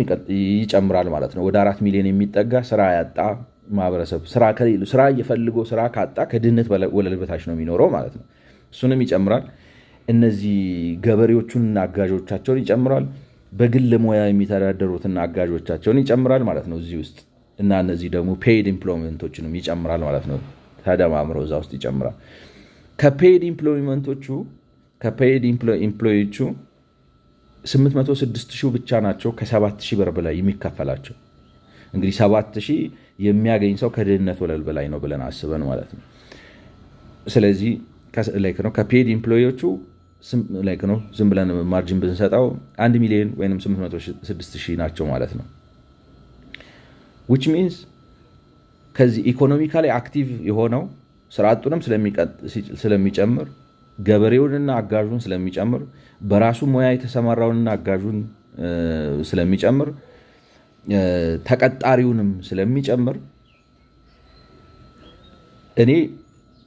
ይጨምራል ማለት ነው። ወደ 4 ሚሊዮን የሚጠጋ ስራ ያጣ ማህበረሰብ ስራ እየፈልጎ ስራ ካጣ ከድህነት ወለል በታች ነው የሚኖረው ማለት ነው። እሱንም ይጨምራል። እነዚህ ገበሬዎቹንና አጋዦቻቸውን ይጨምራል። በግል ሙያ የሚተዳደሩትና አጋዦቻቸውን ይጨምራል ማለት ነው እዚህ ውስጥ እና እነዚህ ደግሞ ፔይድ ኢምፕሎይመንቶችንም ይጨምራል ማለት ነው። ተደማምረው እዛ ውስጥ ይጨምራል። ከፔይድ ኢምፕሎዮቹ 806 ሺህ ብቻ ናቸው ከ7 ሺህ ብር በላይ የሚከፈላቸው። እንግዲህ 7 ሺህ የሚያገኝ ሰው ከድህነት ወለል በላይ ነው ብለን አስበን ማለት ነው። ስለዚህ ከፔድ ኢምፕሎዮቹ ዝም ብለን ማርጂን ብንሰጠው 1 ሚሊዮን ወይም 806 ሺህ ናቸው ማለት ነው። which means ከዚህ ኢኮኖሚካሊ አክቲቭ የሆነው ስራ አጡንም ስለሚጨምር ገበሬውንና አጋዡን ስለሚጨምር በራሱ ሙያ የተሰማራውንና አጋዡን ስለሚጨምር ተቀጣሪውንም ስለሚጨምር እኔ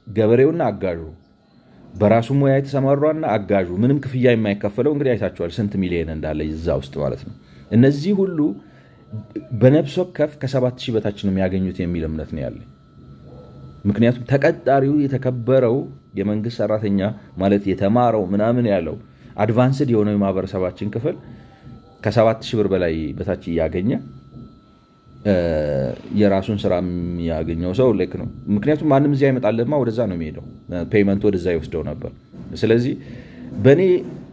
ገበሬውና አጋዡ በራሱ ሙያ የተሰማራውና አጋዡ ምንም ክፍያ የማይከፈለው እንግዲህ አይታችኋል ስንት ሚሊዮን እንዳለ እዛ ውስጥ ማለት ነው። እነዚህ ሁሉ በነፍስ ወከፍ ከ7000 በታች ነው የሚያገኙት የሚል እምነት ነው ያለኝ። ምክንያቱም ተቀጣሪው የተከበረው የመንግስት ሰራተኛ ማለት የተማረው ምናምን ያለው አድቫንስድ የሆነው የማህበረሰባችን ክፍል ከ7000 ብር በላይ በታች እያገኘ የራሱን ስራ የሚያገኘው ሰው ልክ ነው። ምክንያቱም ማንም እዚያ ይመጣልማ ወደዛ ነው የሚሄደው፣ ፔይመንት ወደዛ ይወስደው ነበር። ስለዚህ በእኔ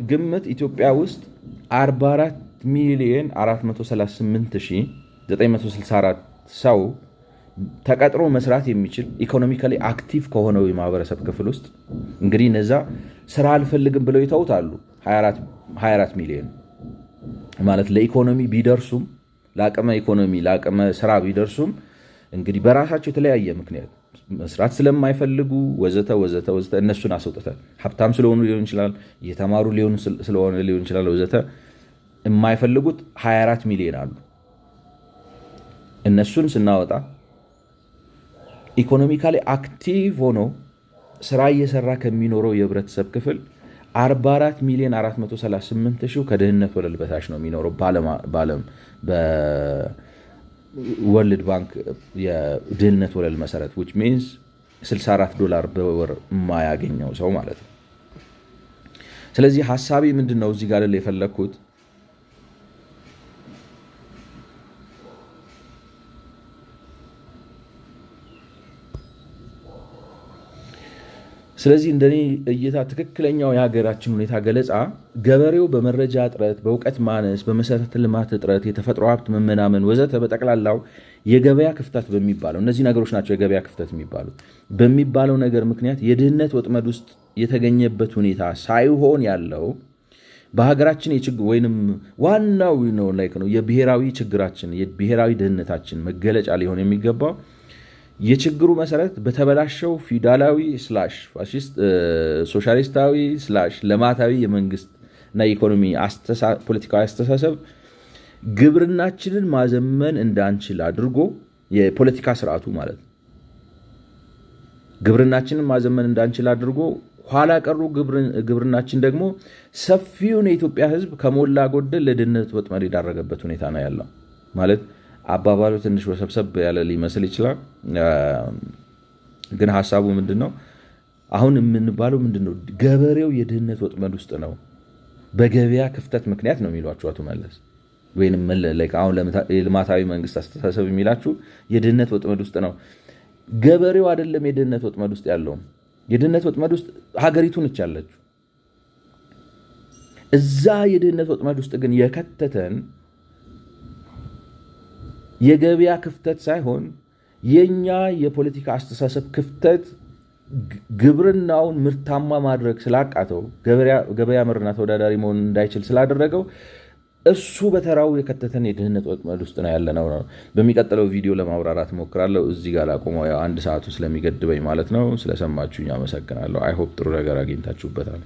ግምት ኢትዮጵያ ውስጥ 44 ሚሊዮን 438,964 ሰው ተቀጥሮ መስራት የሚችል ኢኮኖሚካሊ አክቲቭ ከሆነው የማህበረሰብ ክፍል ውስጥ እንግዲህ እነዛ ስራ አልፈልግም ብለው ይተውታሉ 24 ሚሊዮን ማለት ለኢኮኖሚ ቢደርሱም ለአቅመ ኢኮኖሚ ለአቅመ ስራ ቢደርሱም እንግዲህ በራሳቸው የተለያየ ምክንያት መስራት ስለማይፈልጉ ወዘተ ወዘተ ወዘተ እነሱን አስወጥተን ሀብታም ስለሆኑ ሊሆን ይችላል፣ እየተማሩ ስለሆነ ሊሆን ይችላል ወዘተ የማይፈልጉት 24 ሚሊዮን አሉ። እነሱን ስናወጣ ኢኮኖሚካሊ አክቲቭ ሆኖ ስራ እየሰራ ከሚኖረው የህብረተሰብ ክፍል 44 ሚሊዮን 438 ሺህ ከድህነት ወለል በታች ነው የሚኖረው በዓለም በወርልድ ባንክ የድህነት ወለል መሰረት which means $64 በወር የማያገኘው ሰው ማለት ነው። ስለዚህ ሐሳቤ ምንድነው እዚህ ጋር የፈለኩት ስለዚህ እንደኔ እይታ ትክክለኛው የሀገራችን ሁኔታ ገለጻ ገበሬው በመረጃ እጥረት፣ በእውቀት ማነስ፣ በመሰረተ ልማት እጥረት፣ የተፈጥሮ ሀብት መመናመን ወዘተ በጠቅላላው የገበያ ክፍተት በሚባለው እነዚህ ነገሮች ናቸው የገበያ ክፍተት በሚባለው ነገር ምክንያት የድህነት ወጥመድ ውስጥ የተገኘበት ሁኔታ ሳይሆን ያለው በሀገራችን የችግር ወይንም ዋናው ነው የብሔራዊ ችግራችን የብሔራዊ ድህነታችን መገለጫ ሊሆን የሚገባው የችግሩ መሰረት በተበላሸው ፊውዳላዊ ፋሺስት ሶሻሊስታዊ ለማታዊ የመንግስት እና የኢኮኖሚ ፖለቲካዊ አስተሳሰብ ግብርናችንን ማዘመን እንዳንችል አድርጎ የፖለቲካ ስርዓቱ ማለት ነው ግብርናችንን ማዘመን እንዳንችል አድርጎ ኋላ ቀሩ ግብርናችን ደግሞ ሰፊውን የኢትዮጵያ ሕዝብ ከሞላ ጎደል ለድህነት ወጥመድ የዳረገበት ሁኔታ ነው ያለው ማለት አባባሉ ትንሽ ወሰብሰብ ያለ ሊመስል ይችላል። ግን ሐሳቡ ምንድነው? አሁን የምንባለው ምንድነው? ገበሬው የድህነት ወጥመድ ውስጥ ነው በገበያ ክፍተት ምክንያት ነው የሚሏቸው አቶ መለስ ወይንም አሁን ለልማታዊ መንግስት አስተሳሰብ የሚላችሁ የድህነት ወጥመድ ውስጥ ነው። ገበሬው አይደለም የድህነት ወጥመድ ውስጥ ያለው። የድህነት ወጥመድ ውስጥ ሀገሪቱ ነች ያለችው። እዛ የድህነት ወጥመድ ውስጥ ግን የከተተን የገበያ ክፍተት ሳይሆን የኛ የፖለቲካ አስተሳሰብ ክፍተት ግብርናውን ምርታማ ማድረግ ስላቃተው ገበያ መርና ተወዳዳሪ መሆን እንዳይችል ስላደረገው እሱ በተራው የከተተን የድህነት ወጥመድ ውስጥ ነው ያለነው ነው። በሚቀጥለው ቪዲዮ ለማብራራት ሞክራለሁ። እዚህ ጋር ላቆመው፣ አንድ ሰዓቱ ስለሚገድበኝ ማለት ነው። ስለሰማችሁኝ አመሰግናለሁ። አይ ሆፕ ጥሩ ነገር አግኝታችሁበታል።